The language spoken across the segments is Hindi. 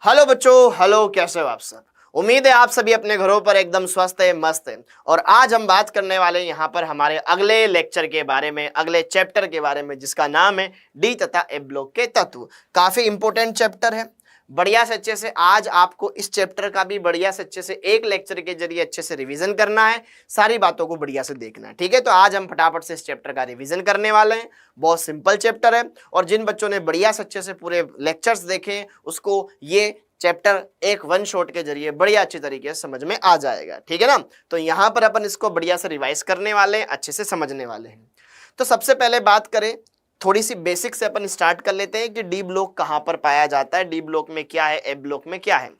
हेलो बच्चों, हेलो, कैसे हो आप सब। उम्मीद है आप सभी अपने घरों पर एकदम स्वस्थ है, मस्त है। और आज हम बात करने वाले यहाँ पर हमारे अगले लेक्चर के बारे में, अगले चैप्टर के बारे में, जिसका नाम है डी तथा ए ब्लॉक के तत्व। काफी इंपॉर्टेंट चैप्टर है। बढ़िया से अच्छे से आज आपको इस चैप्टर का भी बढ़िया से अच्छे से एक लेक्चर के जरिए अच्छे से रिवीजन करना है, सारी बातों को बढ़िया से देखना है। ठीक है, तो आज हम फटाफट से इस चैप्टर का रिवीजन करने वाले हैं। बहुत सिंपल चैप्टर है और जिन बच्चों ने बढ़िया से अच्छे से पूरे लेक्चर्स देखे उसको ये चैप्टर एक वन शॉट के जरिए बढ़िया अच्छी तरीके से समझ में आ जाएगा। ठीक है ना। तो यहां पर अपन इसको बढ़िया से रिवाइज करने वाले हैं, अच्छे से समझने वाले हैं। तो सबसे पहले बात करें, थोड़ी सी बेसिक से अपन स्टार्ट कर लेते हैं कि डी ब्लॉक कहां पर पाया जाता है, डी ब्लॉक में क्या है, ए ब्लॉक में क्या है।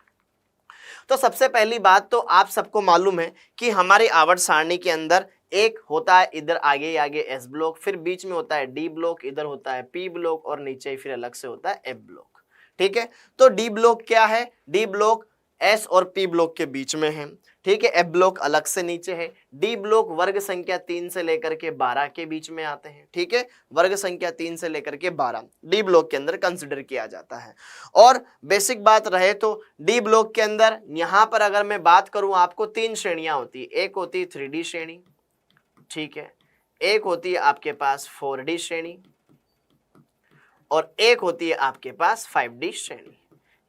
तो सबसे पहली बात तो आप सबको मालूम है कि हमारी आवर्त सारणी के अंदर एक होता है इधर आगे आगे एस ब्लॉक, फिर बीच में होता है डी ब्लॉक, इधर होता है पी ब्लॉक और नीचे फिर अलग से होता है एफ ब्लॉक। ठीक है, तो डी ब्लॉक क्या है, डी ब्लॉक एस और पी ब्लॉक के बीच में है। ठीक है, एफ ब्लॉक अलग से नीचे है। डी ब्लॉक वर्ग संख्या 3 से लेकर के 12 के बीच में आते हैं। ठीक है, वर्ग संख्या 3 से लेकर के 12 डी ब्लॉक के अंदर कंसिडर किया जाता है। और बेसिक बात रहे तो डी ब्लॉक के अंदर यहां पर अगर मैं बात करूं, आपको 3 श्रेणियां होती है। एक होती है 3D श्रेणी, ठीक है, एक होती है आपके पास 4D श्रेणी और एक होती है आपके पास 5D श्रेणी।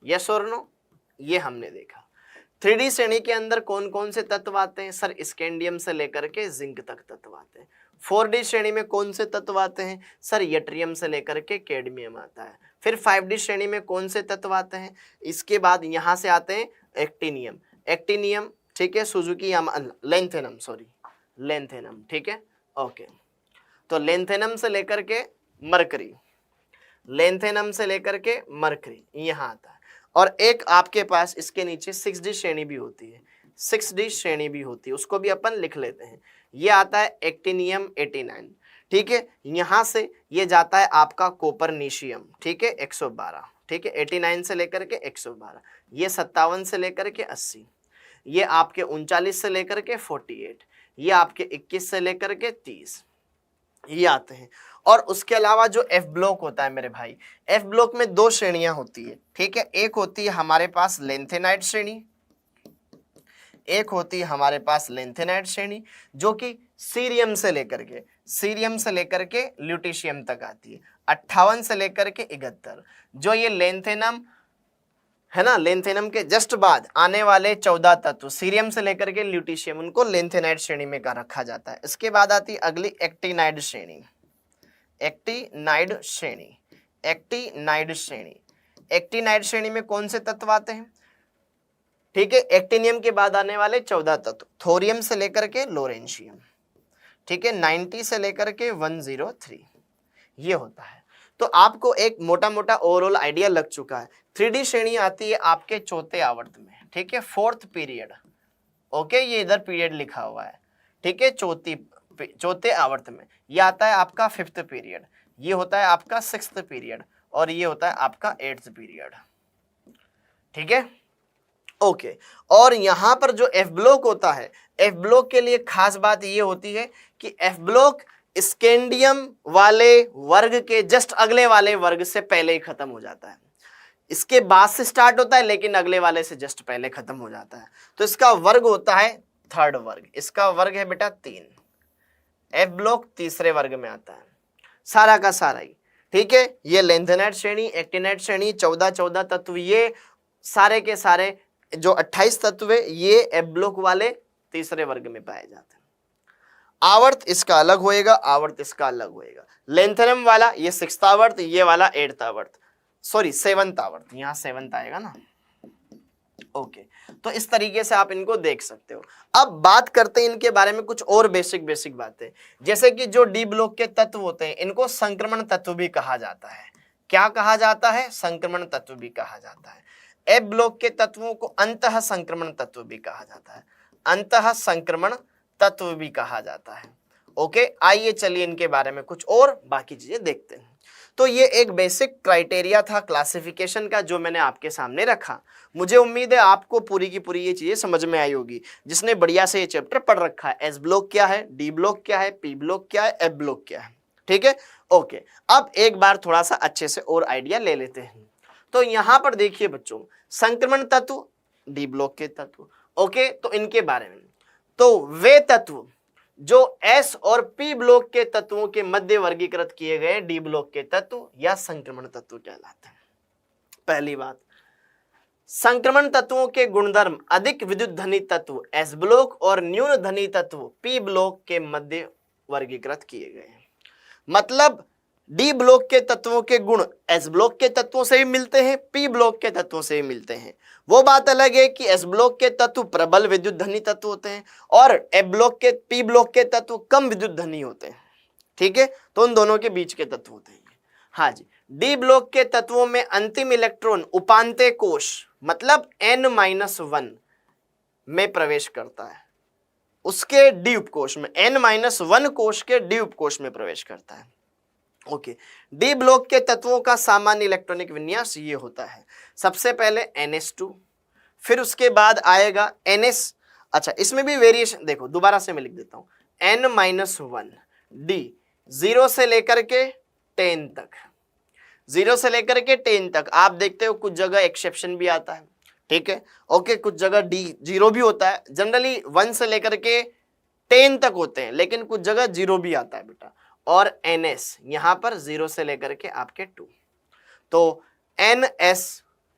यस और नो, ये हमने देखा। 3D श्रेणी के अंदर कौन कौन से तत्व आते हैं सर, स्कैंडियम से लेकर के जिंक तक तत्व आते हैं। 4D श्रेणी में कौन से तत्व आते हैं सर, यट्रियम से लेकर के कैडमियम आता है। फिर 5D श्रेणी में कौन से तत्व आते हैं, इसके बाद यहां से आते हैं एक्टिनियम, एक्टिनियम, ठीक है, सुजुकी लेंथेनम, सॉरी लेंथेनम, ठीक है, ओके। तो लेंथेनम से लेकर के मरकरी, लेंथेनम से लेकर के मरकरी यहां आता है। और एक आपके पास इसके नीचे 6D श्रेणी भी होती है, 6D श्रेणी भी होती है, उसको भी अपन लिख लेते हैं। ये आता है एक्टिनियम 89, ठीक है, यहां से ये जाता है आपका कोपरनीशियम, ठीक है, 112, ठीक है, 89 से लेकर के 112, ये 57 से लेकर के 80, ये आपके 39 से लेकर के 48, ये आपके 21 से लेकर के 30, ये आते हैं। और उसके अलावा जो एफ ब्लॉक होता है मेरे भाई, एफ ब्लॉक में 2 श्रेणियां होती है। ठीक है, एक होती है हमारे पास लेंथेनाइट श्रेणी, एक होती है हमारे पास लेंथेनाइट श्रेणी जो कि सीरियम से लेकर के ल्यूटीशियम तक आती है। 58 से लेकर के 71, जो ये लेंथेनम है ना, लेंथेनम के जस्ट बाद आने वाले 14 तत्व सीरियम से लेकर के ल्यूटीशियम, उनको लेंथेनाइट श्रेणी में रखा जाता है। इसके बाद आती है अगली एक्टिनाइड श्रेणी, एक्टिनाइड श्रेणी, एक्टिनाइड श्रेणी। एक्टिनाइड श्रेणी में कौन से तत्व आते हैं, ठीक है, एक्टिनियम के बाद आने वाले 14 तत्व, थोरियम से लेकर के लोरेंशियम, ठीक है, 90 से लेकर के 103, ये होता है। तो आपको एक मोटा मोटा ओवरऑल आइडिया लग चुका है। 3D श्रेणी आती है आपके चौथे आवर्त में, ठीक है, 4th पीरियड, ओके, ये इधर पीरियड लिखा हुआ है, ठीक है, चौथे आवर्त में। ये आता है आपका 5th पीरियड, ये होता है आपका 6th पीरियड और ये होता है आपका 8th पीरियड, ठीक है, ओके। और यहां पर जो एफ ब्लॉक होता है, एफ ब्लॉक के लिए खास बात ये होती है कि एफ ब्लॉक स्कैंडियम वाले वर्ग के जस्ट अगले वाले वर्ग से पहले ही खत्म हो जाता है। इसके बाद से स्टार्ट होता है लेकिन अगले वाले से जस्ट पहले खत्म हो जाता है। तो इसका वर्ग होता है 3rd वर्ग, इसका वर्ग है बेटा 3। एफ ब्लॉक तीसरे वर्ग में आता है सारा का सारा ही, ठीक है। ये लेंथेनाइट श्रेणी, एक्टिनाइट श्रेणी, 14 तत्व, ये सारे के सारे जो 28 तत्व है ये एफ ब्लॉक वाले तीसरे वर्ग में पाए जाते हैं। आवर्त इसका अलग होएगा, आवर्त इसका अलग होएगा। लेंथेनम वाला ये 6th आवर्त, ये वाला 8th आवर्त, सॉरी 7th आवर्त, यहाँ 7th आएगा ना, ओके। तो इस तरीके से आप इनको देख सकते हो। अब बात करते हैं इनके बारे में कुछ और बेसिक बातें, जैसे कि जो डी ब्लॉक के तत्व होते हैं इनको संक्रमण तत्व भी कहा जाता है। क्या कहा जाता है, संक्रमण तत्व भी कहा जाता है। एफ ब्लॉक के तत्वों को अंतः संक्रमण तत्व भी कहा जाता है, अंतः संक्रमण तत्व भी कहा जाता है, ओके। आइए चलिए इनके बारे में कुछ और बाकी चीजें देखते हैं। तो ये एक बेसिक क्राइटेरिया था क्लासिफिकेशन का जो मैंने आपके सामने रखा। मुझे उम्मीद है आपको पूरी की पूरी ये चीजें समझ में आई होगी, जिसने बढ़िया से ये चैप्टर पढ़ रखा है। एस ब्लॉक क्या है, डी ब्लॉक क्या है, पी ब्लॉक क्या है, एफ ब्लॉक क्या है, ठीक है, ओके। अब एक बार थोड़ा सा अच्छे से और आइडिया ले लेते हैं। तो यहां पर देखिए बच्चों, संक्रमण तत्व, डी ब्लॉक के तत्व, ओके। तो इनके बारे में, तो वे तत्व जो एस और पी ब्लॉक के तत्वों के मध्य वर्गीकृत किए गए डी ब्लॉक के तत्व या संक्रमण तत्व कहलाते हैं। पहली बात, संक्रमण तत्वों के गुणधर्म अधिक विद्युत धनी तत्व एस ब्लॉक और न्यून धनी तत्व पी ब्लॉक के मध्य वर्गीकृत किए गए हैं। मतलब डी ब्लॉक के तत्वों के गुण एस ब्लॉक के तत्वों से भी मिलते हैं, पी ब्लॉक के तत्वों से भी मिलते हैं। वो बात अलग है कि एस ब्लॉक के तत्व प्रबल विद्युत धनी तत्व होते हैं और पी ब्लॉक के तत्व कम विद्युत धनी होते हैं, ठीक है। तो उन दोनों के बीच के तत्व होते हैं। हाँ जी, डी ब्लॉक के तत्वों में अंतिम इलेक्ट्रॉन उपांत्य कोश मतलब n-1 में प्रवेश करता है, उसके डी उपकोश में, n-1 कोश के डी उपकोश में प्रवेश करता है, ओके। डी ब्लॉक के तत्वों का सामान्य इलेक्ट्रॉनिक विन्यास ये होता है, सबसे पहले NS2, फिर उसके बाद आएगा NS। अच्छा, इसमें भी वेरिएशन देखो, दोबारा से मैं लिख देता हूं, n-1 D 0 से लेकर के 10 तक, 0 से लेकर के 10 तक। आप देखते हो कुछ जगह एक्सेप्शन भी आता है, ठीक है, ओके। कुछ जगह D 0 भी होता है, जनरली 1 से लेकर के 10 तक होते हैं, लेकिन कुछ जगह 0 भी आता है बेटा। और NS यहां पर 0 से लेकर के आपके 2, तो NS,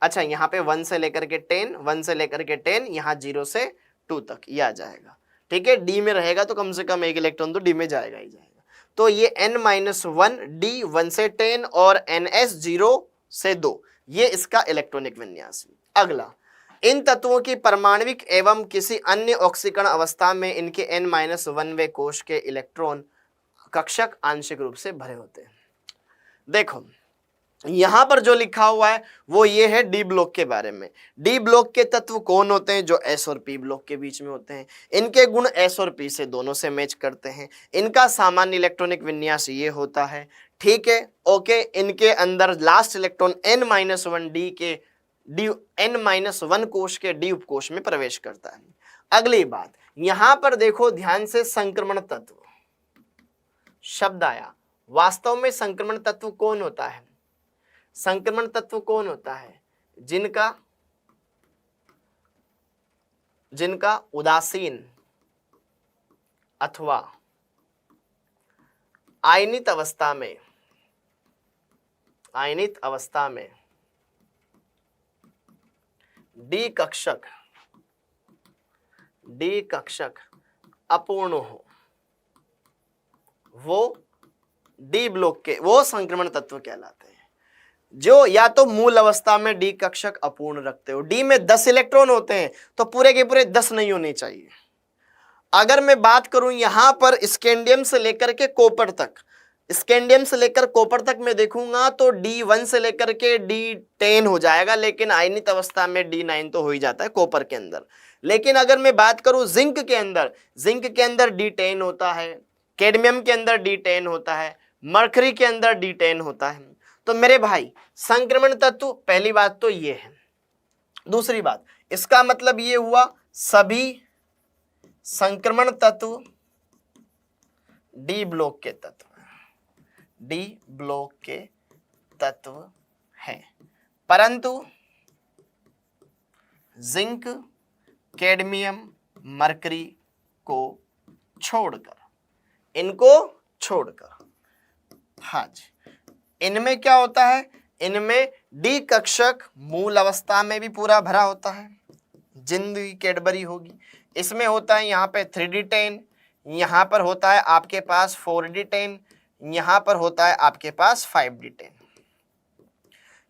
अच्छा यहाँ पे 1 से लेकर के 10, 1 से लेकर के 10, यहाँ 0 से 2 तक ये आ जाएगा, ठीक है। डी में रहेगा तो कम से कम एक इलेक्ट्रॉन तो डी में जाएगा ही जाएगा। तो ये n-1 D 1 से 10 और NS 0 से 2, ये इसका इलेक्ट्रॉनिक विन्यास। अगला, इन तत्वों की परमाणविक एवं किसी अन्य ऑक्सीकरण अवस्था में इनके n-1वें कोश के इलेक्ट्रॉन कक्षक आंशिक रूप से भरे होते हैं। देखो यहां पर जो लिखा हुआ है वो ये है डी ब्लॉक के बारे में। डी ब्लॉक के तत्व कौन होते हैं? जो एस और पी ब्लॉक के बीच में होते हैं। इनके गुण एस और पी से दोनों से मैच करते हैं। इनका सामान्य इलेक्ट्रॉनिक विन्यास ये होता है, ठीक है, ओके। इनके अंदर लास्ट इलेक्ट्रॉन n-1 डी के n-1 कोश के डी उपकोश में प्रवेश करता है। अगली बात, यहां पर देखो ध्यान से, संक्रमण तत्व शब्द आया। वास्तव में संक्रमण तत्व कौन होता है? संक्रमण तत्व कौन होता है? जिनका उदासीन अथवा आयनित अवस्था में डी कक्षक अपूर्ण हो, वो डी ब्लॉक के वो संक्रमण तत्व कहलाते हैं। जो या तो मूल अवस्था में डी कक्षक अपूर्ण रखते हो, डी में 10 इलेक्ट्रॉन होते हैं तो पूरे के पूरे 10 नहीं होने चाहिए। अगर मैं बात करूं यहां पर स्कैंडियम से लेकर के कॉपर तक, स्कैंडियम से लेकर कॉपर तक मैं देखूंगा तो D1 से लेकर के D10 हो जाएगा, लेकिन आयनित अवस्था में D9 तो हो ही जाता है कॉपर के अंदर। लेकिन अगर मैं बात करूं जिंक के अंदर D10 होता है, कैडमियम के अंदर D10 होता है, मरकरी के अंदर D10 होता है। तो मेरे भाई संक्रमण तत्व, पहली बात तो ये है। दूसरी बात, इसका मतलब ये हुआ सभी संक्रमण तत्व डी ब्लॉक के तत्व हैं, परंतु जिंक, कैडमियम, मरकरी को छोड़कर, हाँ जी, इनमें क्या होता है? इनमें डी कक्षक मूल अवस्था में भी पूरा भरा होता है, जिंदगी कैडबरी होगी। इसमें होता है यहाँ पे 3D10, यहाँ पर होता है आपके पास 4D10, यहाँ पर होता है आपके पास 5D10।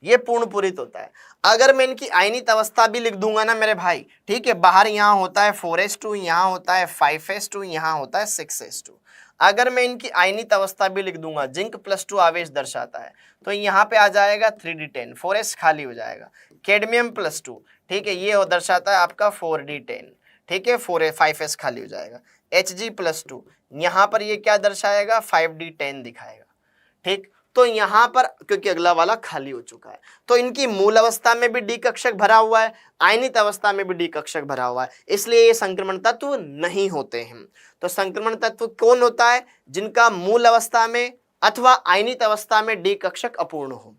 ये पूर्ण पूरित होता है। अगर मैं इनकी आयनित अवस्था भी लिख दूंगा ना मेरे भाई, ठीक है, बाहर यहाँ होता है 4s2, यहाँ होता है 5s2, यहाँ होता है 6s2। अगर मैं इनकी आयनित अवस्था भी लिख दूंगा, जिंक +2 आवेश दर्शाता है, तो यहाँ पे आ जाएगा 3D10, 4s खाली हो जाएगा। कैडमियम +2, ठीक है, ये दर्शाता है आपका 4D10, ठीक है, 5s खाली हो जाएगा। Hg+2, यहाँ पर ये क्या दर्शाएगा? 5D10 दिखाएगा, ठीक। तो यहाँ पर क्योंकि अगला वाला खाली हो चुका है, तो इनकी मूल अवस्था में भी डी कक्षक भरा हुआ है, आयनित अवस्था में भी डी कक्षक भरा हुआ है, इसलिए ये संक्रमण तत्व नहीं होते हैं। तो संक्रमण तत्व कौन होता है? जिनका मूल अवस्था में अथवा आयनित अवस्था में डी कक्षक अपूर्ण हो।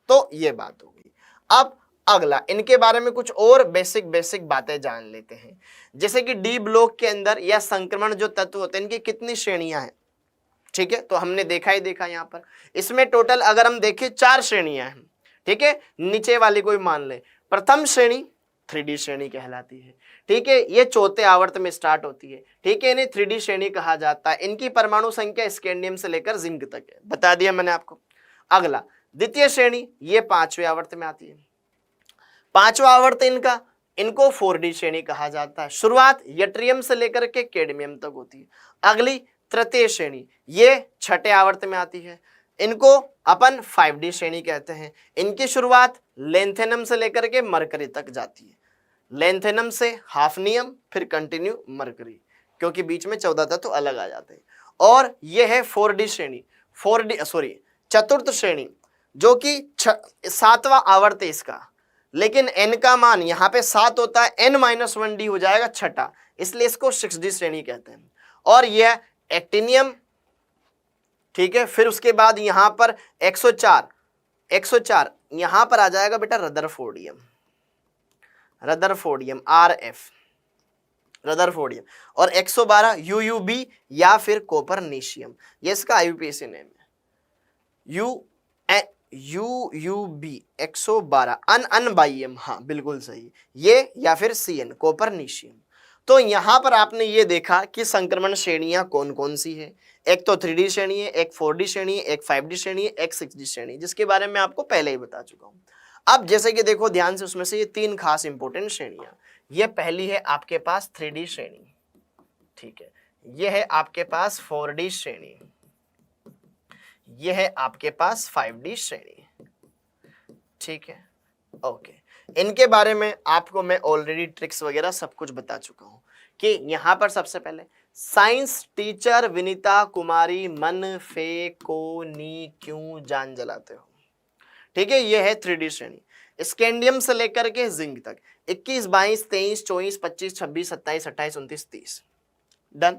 तो ये बात हो गई। अब अगला इनके बारे में कुछ और बेसिक बातें जान लेते हैं। जैसे कि डी ब्लॉक के अंदर या संक्रमण जो तत्व होते हैं इनकी कितनी श्रेणियां हैं, ठीक है, तो हमने देखा यहाँ पर इसमें टोटल अगर हम देखें 4 श्रेणियां हैं, ठीक है। नीचे वाली कोई मान ले, प्रथम श्रेणी 3D श्रेणी कहलाती है, ठीक है, ये चौथे आवर्त में स्टार्ट होती है, ठीक है, इन्हें 3D श्रेणी कहा जाता है। इनकी परमाणु संख्या स्कैंडियम से लेकर जिंक तक है, बता दिया मैंने आपको। अगला द्वितीय श्रेणी, ये 5वें आवर्त में आती है, 5वां आवर्त इनका, इनको 4D श्रेणी कहा जाता है। शुरुआत यट्रियम से लेकर के कैडमियम तक होती है। अगली तृतीय श्रेणी, ये 6ठे आवर्त में आती है, इनको अपन 5D श्रेणी कहते हैं। इनकी शुरुआत लेंथेनम से लेकर के मरकरी तक जाती है, लेंथेनम से हाफनियम फिर कंटिन्यू मरकरी, क्योंकि बीच में 14 तत्व अलग आ जाते हैं। और यह है 4D श्रेणी, चतुर्थ श्रेणी, जो कि 7वां आवर्त है इसका, लेकिन n का मान यहाँ पे 7 होता है, n-1d हो जाएगा 6ठा, इसलिए इसको 6D श्रेणी कहते हैं। और यह एक्टिनियम, ठीक है, फिर उसके बाद यहाँ पर 104 यहाँ पर आ जाएगा बेटा रदरफोर्डियम RF, रदरफोर्डियम, और 112 UUB या फिर कोपरनीशियम, ये इसका IUPAC नेम है, UUB 112 अनबाइयम, हाँ बिल्कुल सही, ये या फिर CN कोपरनीशियम। तो यहाँ पर आपने ये देखा कि संक्रमण श्रेणियां कौन कौन सी है। एक तो 3D श्रेणी है, एक 4D श्रेणी है, एक 5D श्रेणी है, एक 6D श्रेणी, जिसके बारे में आपको पहले ही बता चुका हूँ। अब जैसे कि देखो ध्यान से, उसमें से ये 3 खास इंपॉर्टेंट श्रेणियां, ये पहली है आपके पास 3D श्रेणी, ठीक है, ये है आपके पास 4D श्रेणी, ये है आपके पास 5D श्रेणी, ठीक है, ओके। इनके बारे में आपको मैं ऑलरेडी ट्रिक्स वगैरह सब कुछ बता चुका हूं कि यहाँ पर सबसे पहले साइंस टीचर विनीता कुमारी मन फे को नी क्यों जान जलाते हो, ठीक है, ये है 3D श्रेणी, स्कैंडियम से लेकर के जिंक तक 21, 22, 23, 24, 25, 26, 27, 28, 29, 30, डन।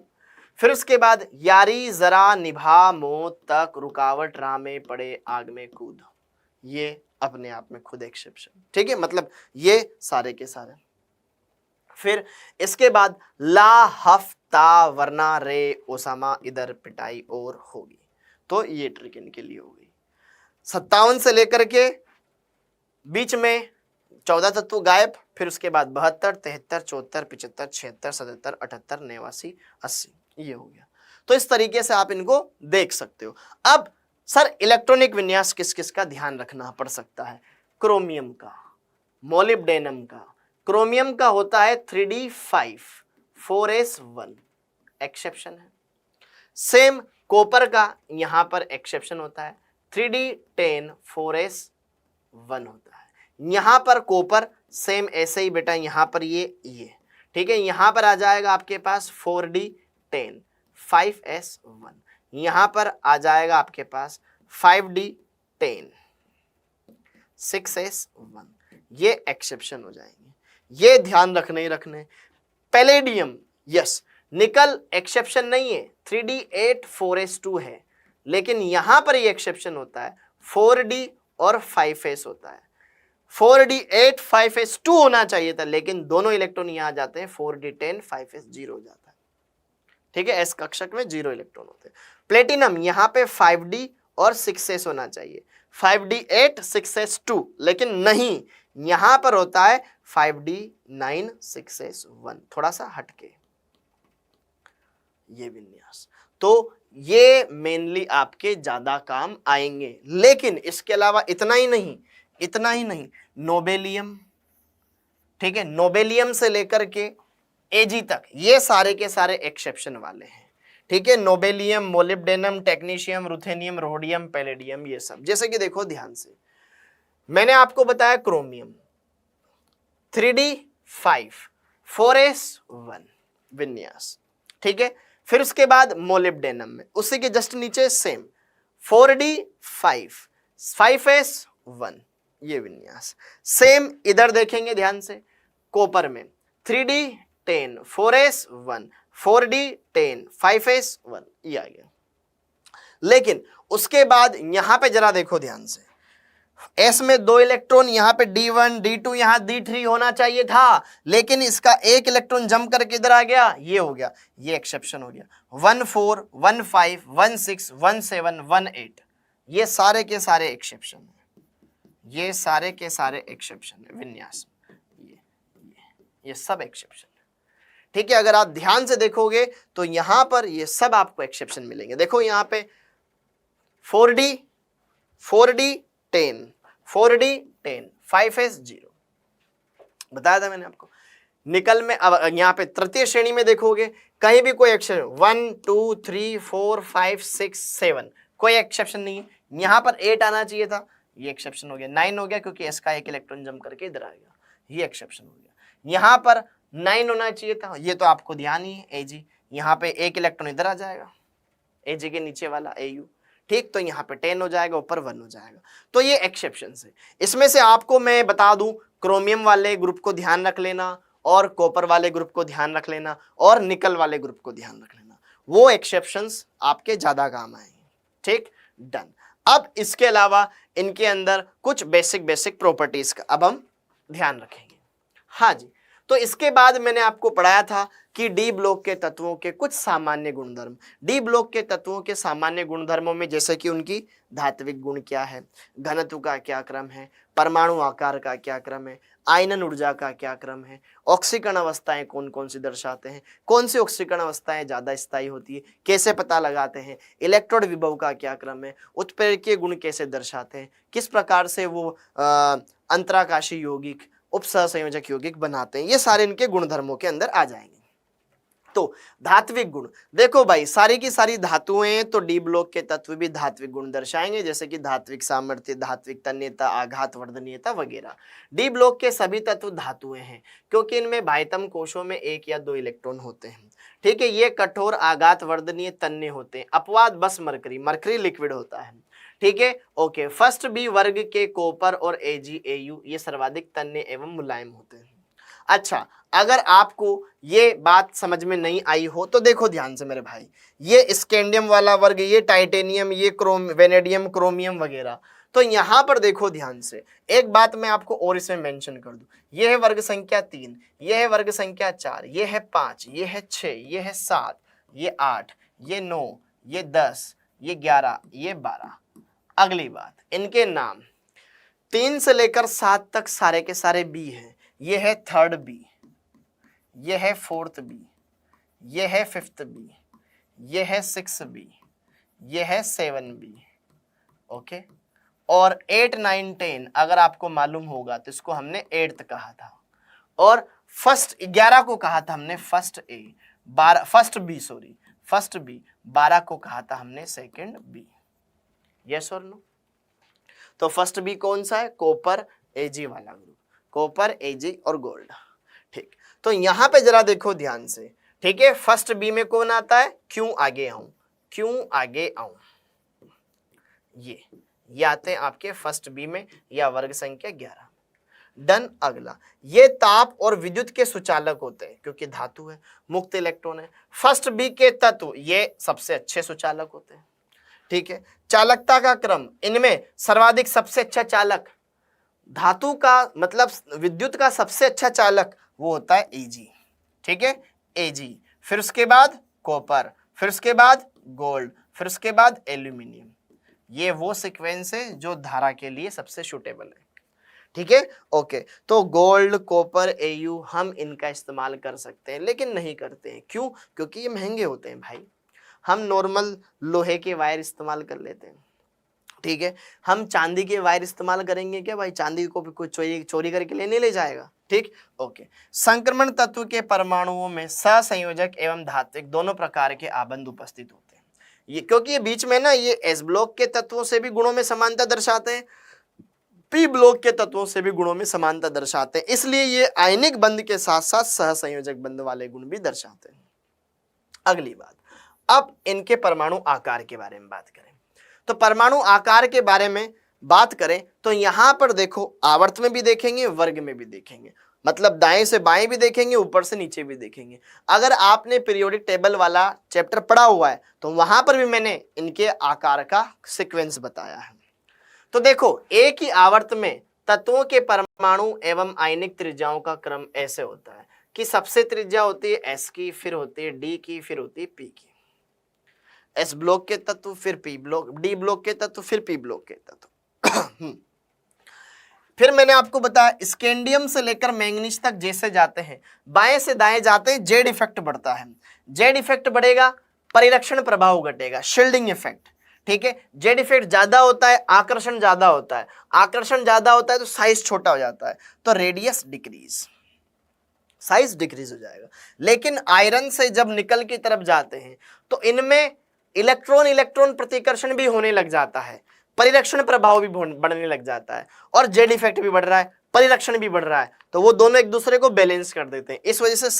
फिर उसके बाद यारी जरा निभा मौत तक रुकावट राह में पड़े आग में कूद, ये अपने आप में खुद एक्सेप्शन, ठीक है, मतलब ये सारे के सारे। फिर इसके बाद ला हफ्ता वरना रे ओसामा इधर पिटाई और होगी, तो ये ट्रिक इनके लिए हो गई। 57 से लेकर के बीच में 14 तत्व गायब, फिर उसके बाद 72, 73, 74, 75, 76, 77, 78, 89, 80, ये हो गया। तो इस तरीके से आप इनको देख सकते हो। अब सर इलेक्ट्रॉनिक विन्यास किस किस का ध्यान रखना पड़ सकता है? क्रोमियम का, मोलिब्डेनम का। क्रोमियम का होता है 3D5 4s1, एक्सेप्शन है। सेम कॉपर का यहाँ पर एक्सेप्शन होता है, 3D10 4s1 होता है। यहाँ पर कॉपर सेम ऐसे ही बेटा, यहाँ पर ये ठीक है, यहाँ पर आ जाएगा आपके पास 4D10 5s1, यहाँ पर आ जाएगा आपके पास 5D10 6s1, ये एक्सेप्शन हो जाएंगे, ये ध्यान रखने ही रखने। पैलेडियम, यस, निकल एक्सेप्शन नहीं है, 3D8 4s2 है, लेकिन यहां पर ये एक्सेप्शन होता है 4D और 5s होता है। 4D8 5s2 होना चाहिए था, लेकिन दोनों इलेक्ट्रॉन यहां जाते हैं, 4D10 5s0 हो जाता है, ठीक है, एस कक्षक में 0 इलेक्ट्रॉन होते हैं। प्लेटिनम यहाँ पे 5D और 6s होना चाहिए, 5D8 6s2, लेकिन नहीं, यहां पर होता है 5D9 6s1, थोड़ा सा हटके ये विन्यास। तो ये मेनली आपके ज्यादा काम आएंगे, लेकिन इसके अलावा इतना ही नहीं, नोबेलियम, ठीक है, नोबेलियम से लेकर के एजी तक ये सारे के सारे एक्सेप्शन वाले हैं, ठीक है। Nobelium, molybdenum, technetium, ruthenium, rhodium, palladium, ये सब। जैसे कि देखो ध्यान से, मैंने आपको बताया क्रोमियम 3D5 4s1 विन्यास, ठीक है। फिर उसके बाद मोलिब्डेनम में उसी के जस्ट नीचे सेम 4D5 5s1, ये विन्यास। सेम इधर देखेंगे ध्यान से, कॉपर में 3D10 4s1 4D10 5s1, ये आ गया। लेकिन उसके बाद यहां पे जरा देखो ध्यान से, एस में 2 इलेक्ट्रॉन, यहाँ पे D1 D2 यहाँ D3 होना चाहिए था, लेकिन इसका 1 इलेक्ट्रॉन जंप करके इधर आ गया, ये हो गया, ये एक्सेप्शन हो गया। 1 4 1 5 1 6 1 7 1 8 ये सारे के सारे एक्सेप्शन है, ये सारे के सारे एक्सेप्शन है विन्यास, ये सब एक्सेप्शन है। ठीक है, अगर आप ध्यान से देखोगे तो यहां पर ये सब आपको एक्सेप्शन मिलेंगे। देखो यहाँ पे 4D 10 4D 10 5S 0 बताया था मैंने आपको। निकल में अब यहाँ पे तृतीय श्रेणी में देखोगे कहीं भी कोई एक्सेप्शन 1 2 3 4 5 6 7 कोई एक्सेप्शन नहीं है। यहाँ पर 8 आना चाहिए था, ये एक्सेप्शन हो गया। 9 हो गया क्योंकि एस का 1 इलेक्ट्रॉन जंप करके इधर आ गया, ये एक्सेप्शन हो गया। यहाँ पर 9 होना चाहिए था, ये तो आपको ध्यान ही है एजी, यहाँ पे 1 इलेक्ट्रॉन इधर आ जाएगा, एजी के नीचे वाला एयू। ठीक, तो यहाँ पे 10 हो जाएगा, ऊपर 1 हो जाएगा। तो ये एक्सेप्शन है। इसमें से आपको मैं बता दूं, क्रोमियम वाले ग्रुप को ध्यान रख लेना, और कॉपर वाले ग्रुप को ध्यान रख लेना, और निकल वाले ग्रुप को ध्यान रख लेना, वो एक्सेप्शंस आपके ज्यादा काम आएंगे। ठीक, डन। अब इसके अलावा इनके अंदर कुछ बेसिक प्रॉपर्टीज का अब हम ध्यान रखेंगे। हाँ जी, तो इसके बाद मैंने आपको पढ़ाया था कि डी ब्लॉक के तत्वों के कुछ सामान्य गुणधर्म। डी ब्लॉक के तत्वों के सामान्य गुणधर्मों में जैसे कि उनकी धात्विक गुण क्या है, घनत्व का क्या क्रम है, परमाणु आकार का क्या क्रम है, आयनन ऊर्जा का क्या क्रम है, ऑक्सीकरण अवस्थाएं कौन कौन सी दर्शाते हैं, कौन सी ऑक्सीकरण अवस्थाएं ज्यादा स्थायी होती है, कैसे पता लगाते हैं, इलेक्ट्रोड विभव का क्या क्रम है, उत्प्रेरकीय गुण कैसे दर्शाते हैं, किस प्रकार से वो अंतराकाशी यौगिक उपसहसंयोजक यौगिक बनाते हैं, ये सारे इनके गुणधर्मों के अंदर आ जाएंगे। तो धात्विक गुण देखो भाई, सारी की सारी धातुएं तो डी ब्लॉक के तत्व भी धात्विक गुण दर्शाएंगे, जैसे कि धात्विक सामर्थ्य, धात्विक तन्यता, आघात वर्धनीयता वगैरह। डी ब्लॉक के सभी तत्व धातुएं हैं क्योंकि इनमें बाह्यतम कोशों में 1 या 2 इलेक्ट्रॉन होते हैं। ठीक है, ये कठोर आघात वर्धनीय तन्य होते हैं। अपवाद बस मरकरी लिक्विड होता है। ठीक है, ओके। फर्स्ट बी वर्ग के कॉपर और AgAu ये सर्वाधिक तन्य एवं मुलायम होते हैं। अच्छा, अगर आपको ये बात समझ में नहीं आई हो तो देखो ध्यान से मेरे भाई, ये स्कैंडियम वाला वर्ग, ये टाइटेनियम, ये वेनेडियम, क्रोमियम वगैरह, तो यहां पर देखो ध्यान से, एक बात मैं आपको और इसमें मेंशन कर दूं, ये है वर्ग संख्या 3, ये है वर्ग संख्या 4, ये है 5, ये है 6, ये है 7, ये 8, ये 9, ये 10, ये 11, ये 12। अगली बात, इनके नाम 3 से लेकर 7 तक सारे के सारे बी हैं। ये है 3rd बी, ये है 4th बी, ये है 5th बी, ये है 6th बी, ये है 7 बी। ओके, और 8 9 10 अगर आपको मालूम होगा तो इसको हमने 8th कहा था, और फर्स्ट 11 को कहा था हमने फर्स्ट ए, 12 फर्स्ट बी 12 को कहा था हमने 2nd बी। यस और नो? तो फर्स्ट बी कौन सा है? कॉपर Ag वाला ग्रुप, कॉपर Ag और गोल्ड। ठीक, तो यहां पे जरा देखो ध्यान से। ठीक है, फर्स्ट बी में कौन आता है? क्यों आगे आऊं, ये आते हैं आपके फर्स्ट बी में, या वर्ग संख्या 11। डन। अगला, ये ताप और विद्युत के सुचालक होते हैं क्योंकि धातु है, मुक्त इलेक्ट्रॉन है। फर्स्ट बी के तत्व ये सबसे अच्छे सुचालक होते हैं। ठीक है, चालकता का क्रम, इनमें सर्वाधिक सबसे अच्छा चालक, धातु का मतलब विद्युत का सबसे अच्छा चालक वो होता है Ag। ठीक है, Ag, फिर उसके बाद कॉपर, फिर उसके बाद गोल्ड, फिर उसके बाद एल्यूमिनियम। ये वो सीक्वेंस है जो धारा के लिए सबसे सूटेबल है। ठीक है, ओके। तो गोल्ड, कॉपर, Au हम इनका इस्तेमाल कर सकते हैं, लेकिन नहीं करते हैं। क्यों? क्योंकि ये महंगे होते हैं भाई। हम नॉर्मल लोहे के वायर इस्तेमाल कर लेते हैं। ठीक है, हम चांदी के वायर इस्तेमाल करेंगे क्या भाई? चांदी को भी कोई चोरी करके ले नहीं ले जाएगा। ठीक, ओके। संक्रमण तत्व के परमाणुओं में सहसंयोजक एवं धात्विक दोनों प्रकार के आबंध उपस्थित होते हैं। ये क्योंकि ये बीच में ना, ये एस ब्लॉक के तत्वों से भी गुणों में समानता दर्शाते हैं, पी ब्लॉक के तत्वों से भी गुणों में समानता दर्शाते हैं, इसलिए ये आयनिक बंध के साथ साथ सहसंयोजक बंध वाले गुण भी दर्शाते हैं। अगली बात, अब इनके परमाणु आकार के बारे में बात करें। तो परमाणु आकार के बारे में बात करें तो यहां पर देखो, आवर्त में भी देखेंगे, वर्ग में भी देखेंगे, मतलब दाएं से बाएं भी देखेंगे, ऊपर से नीचे भी देखेंगे। अगर आपने पीरियोडिक टेबल वाला चैप्टर पढ़ा हुआ है तो वहां पर भी मैंने इनके आकार का सीक्वेंस बताया है। तो देखो एक ही आवर्त में तत्वों के परमाणु एवं आयनिक त्रिज्याओं का क्रम ऐसे होता है कि सबसे त्रिज्या होती है एस की, फिर होती है डी की, फिर होती है पी की। एस ब्लॉक के तत्व, फिर पी ब्लॉक, डी ब्लॉक के तत्व, फिर पी ब्लॉक के तत्व। फिर मैंने आपको बताया स्कैंडियम से लेकर मैंगनीज तक जैसे जाते हैं, बाएं से दाएं जाते हैं, जेड इफेक्ट बढ़ता है। जेड इफेक्ट बढ़ेगा, परिरक्षण प्रभाव घटेगा, शील्डिंग इफेक्ट। ठीक है, जेड इफेक्ट ज्यादा होता है, आकर्षण ज्यादा होता है, आकर्षण ज्यादा होता है तो साइज छोटा हो जाता है, तो रेडियस डिक्रीज, साइज डिक्रीज हो जाएगा। लेकिन आयरन से जब निकल की तरफ जाते हैं तो इनमें इलेक्ट्रॉन इलेक्ट्रॉन प्रतिकर्षण भी होने लग जाता है, परिरक्षण प्रभाव भी बढ़ने लग जाता है, और जेड इफेक्ट भी बढ़ रहा है, परिरक्षण भी बढ़ रहा है, तो वो दोनों एक दूसरे को बैलेंस कर देते हैं। इस वजह से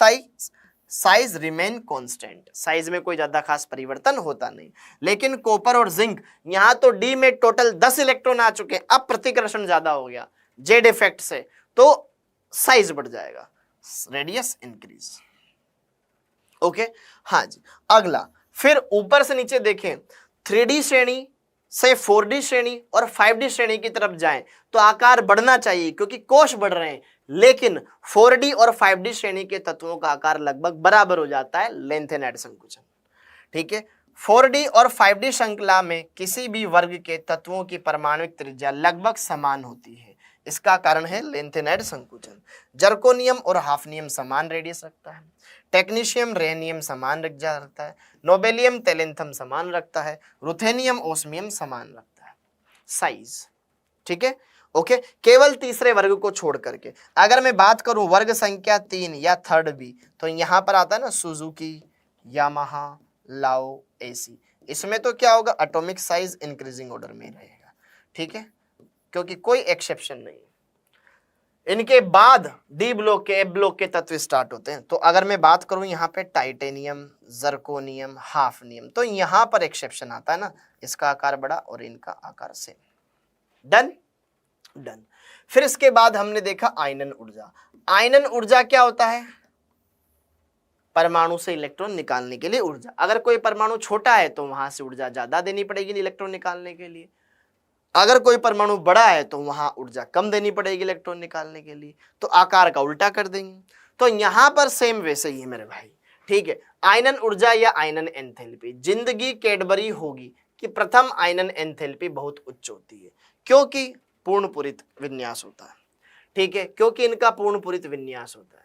साइज रिमेन कांस्टेंट, साइज में कोई ज्यादा खास परिवर्तन होता नहीं। लेकिन कॉपर और जिंक, यहां तो डी में टोटल 10 इलेक्ट्रॉन आ चुके हैं, अब प्रतिकर्षण ज्यादा हो गया जेड इफेक्ट से, तो साइज बढ़ जाएगा, रेडियस इंक्रीज। ओके, हाँ जी। अगला, फिर ऊपर से नीचे देखें, 3D श्रेणी से 4D श्रेणी और 5D श्रेणी की तरफ जाएं तो आकार बढ़ना चाहिए क्योंकि कोश बढ़ रहे हैं, लेकिन 4D और 5D श्रेणी के तत्वों का आकार लगभग बराबर हो जाता है लेंथेनाइड संकुचन। ठीक है, 4D और 5D श्रृंखला में किसी भी वर्ग के तत्वों की परमाणुक त्रिज्या लगभग समान होती है, इसका कारण है लेंथेनाइड संकुचन। जर्कोनियम और हाफनियम समान रेडियस रखता है, टेक्नीशियम रेनियम समान त्रिज्या रखता है, नोबेलियम तेलेंथम समान रखता है, रुथेनियम ओस्मियम समान रखता है साइज। ठीक है, ओके, केवल तीसरे वर्ग को छोड़ करके। अगर मैं बात करूं वर्ग संख्या 3 या थर्ड बी, तो यहां पर आता है ना सुजुकी, यामाहा, लाओ, एसी, इसमें तो क्या होगा, एटॉमिक साइज इंक्रीजिंग ऑर्डर में रहेगा। ठीक है, क्योंकि कोई एक्सेप्शन नहीं। इनके बाद डी ब्लॉक के, ए ब्लॉक के तत्व स्टार्ट होते हैं। तो अगर मैं बात करूं यहाँ पे टाइटेनियम, जर्कोनियम, हाफनियम, तो यहां पर एक्सेप्शन आता है ना, इसका आकार बड़ा और इनका आकार सेम। Done done. फिर इसके बाद हमने देखा आयनन ऊर्जा। आयनन ऊर्जा क्या होता है, परमाणु से इलेक्ट्रॉन निकालने के लिए ऊर्जा। अगर कोई परमाणु छोटा है तो वहां से ऊर्जा ज्यादा देनी पड़ेगी इलेक्ट्रॉन निकालने के लिए, अगर कोई परमाणु बड़ा है तो वहां ऊर्जा कम देनी पड़ेगी इलेक्ट्रॉन निकालने के लिए, तो आकार का उल्टा कर देंगे। तो यहां पर सेम वैसे ही है मेरे भाई। ठीक है, आयनन ऊर्जा या आयनन एंथैल्पी, जिंदगी कैडबरी होगी कि प्रथम आयनन एंथैल्पी बहुत उच्च होती है क्योंकि पूर्णपूरित विन्यास होता है। ठीक है, क्योंकि इनका पूर्णपूरित विन्यास होता है,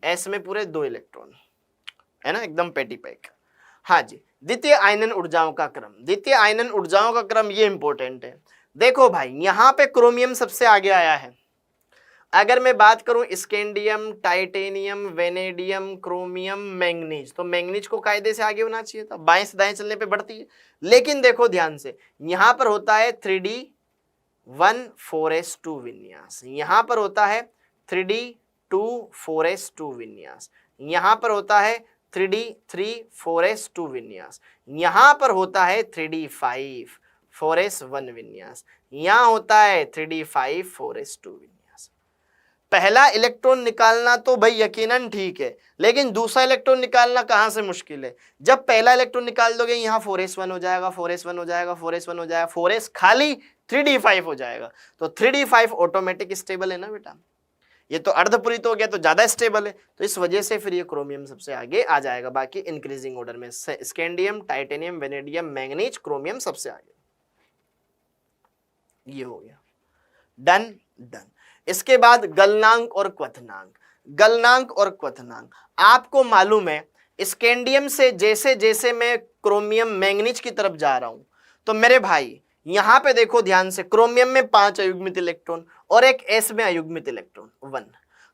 एस में पूरे 2 इलेक्ट्रॉन है ना, एकदम पेटी पैक। हाँ जी, द्वितीय आयनन ऊर्जाओं का क्रम। द्वितीय आयनन ऊर्जाओं का क्रम ये इंपॉर्टेंट है। देखो भाई, यहां पे क्रोमियम सबसे आगे आया है। अगर मैं बात करूं scandium, titanium, vanadium, chromium, manganese, तो मैंगनीज को कायदे से आगे होना चाहिए था, बाएं से दाएं चलने पे बढ़ती है। लेकिन देखो ध्यान से, यहां पर होता है 3D1,4s2 विन्यास, यहां पर होता है 3D2,4s2 विन्यास, यहां पर होता है 3D3,4s2 विन्यास, यहां पर होता है 3D5,4s1 विन्यास, यहां होता है 3D5,4s2 विन्यास। पहला इलेक्ट्रॉन निकालना तो भाई यकीनन ठीक है, लेकिन दूसरा इलेक्ट्रॉन निकालना कहां से मुश्किल है। जब पहला इलेक्ट्रॉन निकाल दोगे यहाँ 4s1 हो जाएगा, 4s1 हो जाएगा, 4s1 हो जाएगा, 4s खाली 3D5 हो जाएगा। तो 3D5 ऑटोमेटिक स्टेबल है ना बेटा, ये तो अर्धपूरित हो गया तो ज्यादा स्टेबल है, तो इस वजह से फिर ये क्रोमियम सबसे आगे आ जाएगा। बाकी इंक्रीजिंग ऑर्डर में scandium, titanium, vanadium, manganese, chromium सबसे आगे। ये हो गया डन डन। इसके बाद गलनांक और क्वथनांक। गलनांक और क्वथनांक आपको मालूम है, स्कैंडियम से जैसे जैसे मैं क्रोमियम, मैंगनीज की तरफ जा रहा हूं, तो मेरे भाई यहां पे देखो ध्यान से, क्रोमियम में 5 अयुग्मित इलेक्ट्रॉन और एक एस में अयुग्मित इलेक्ट्रॉन 1,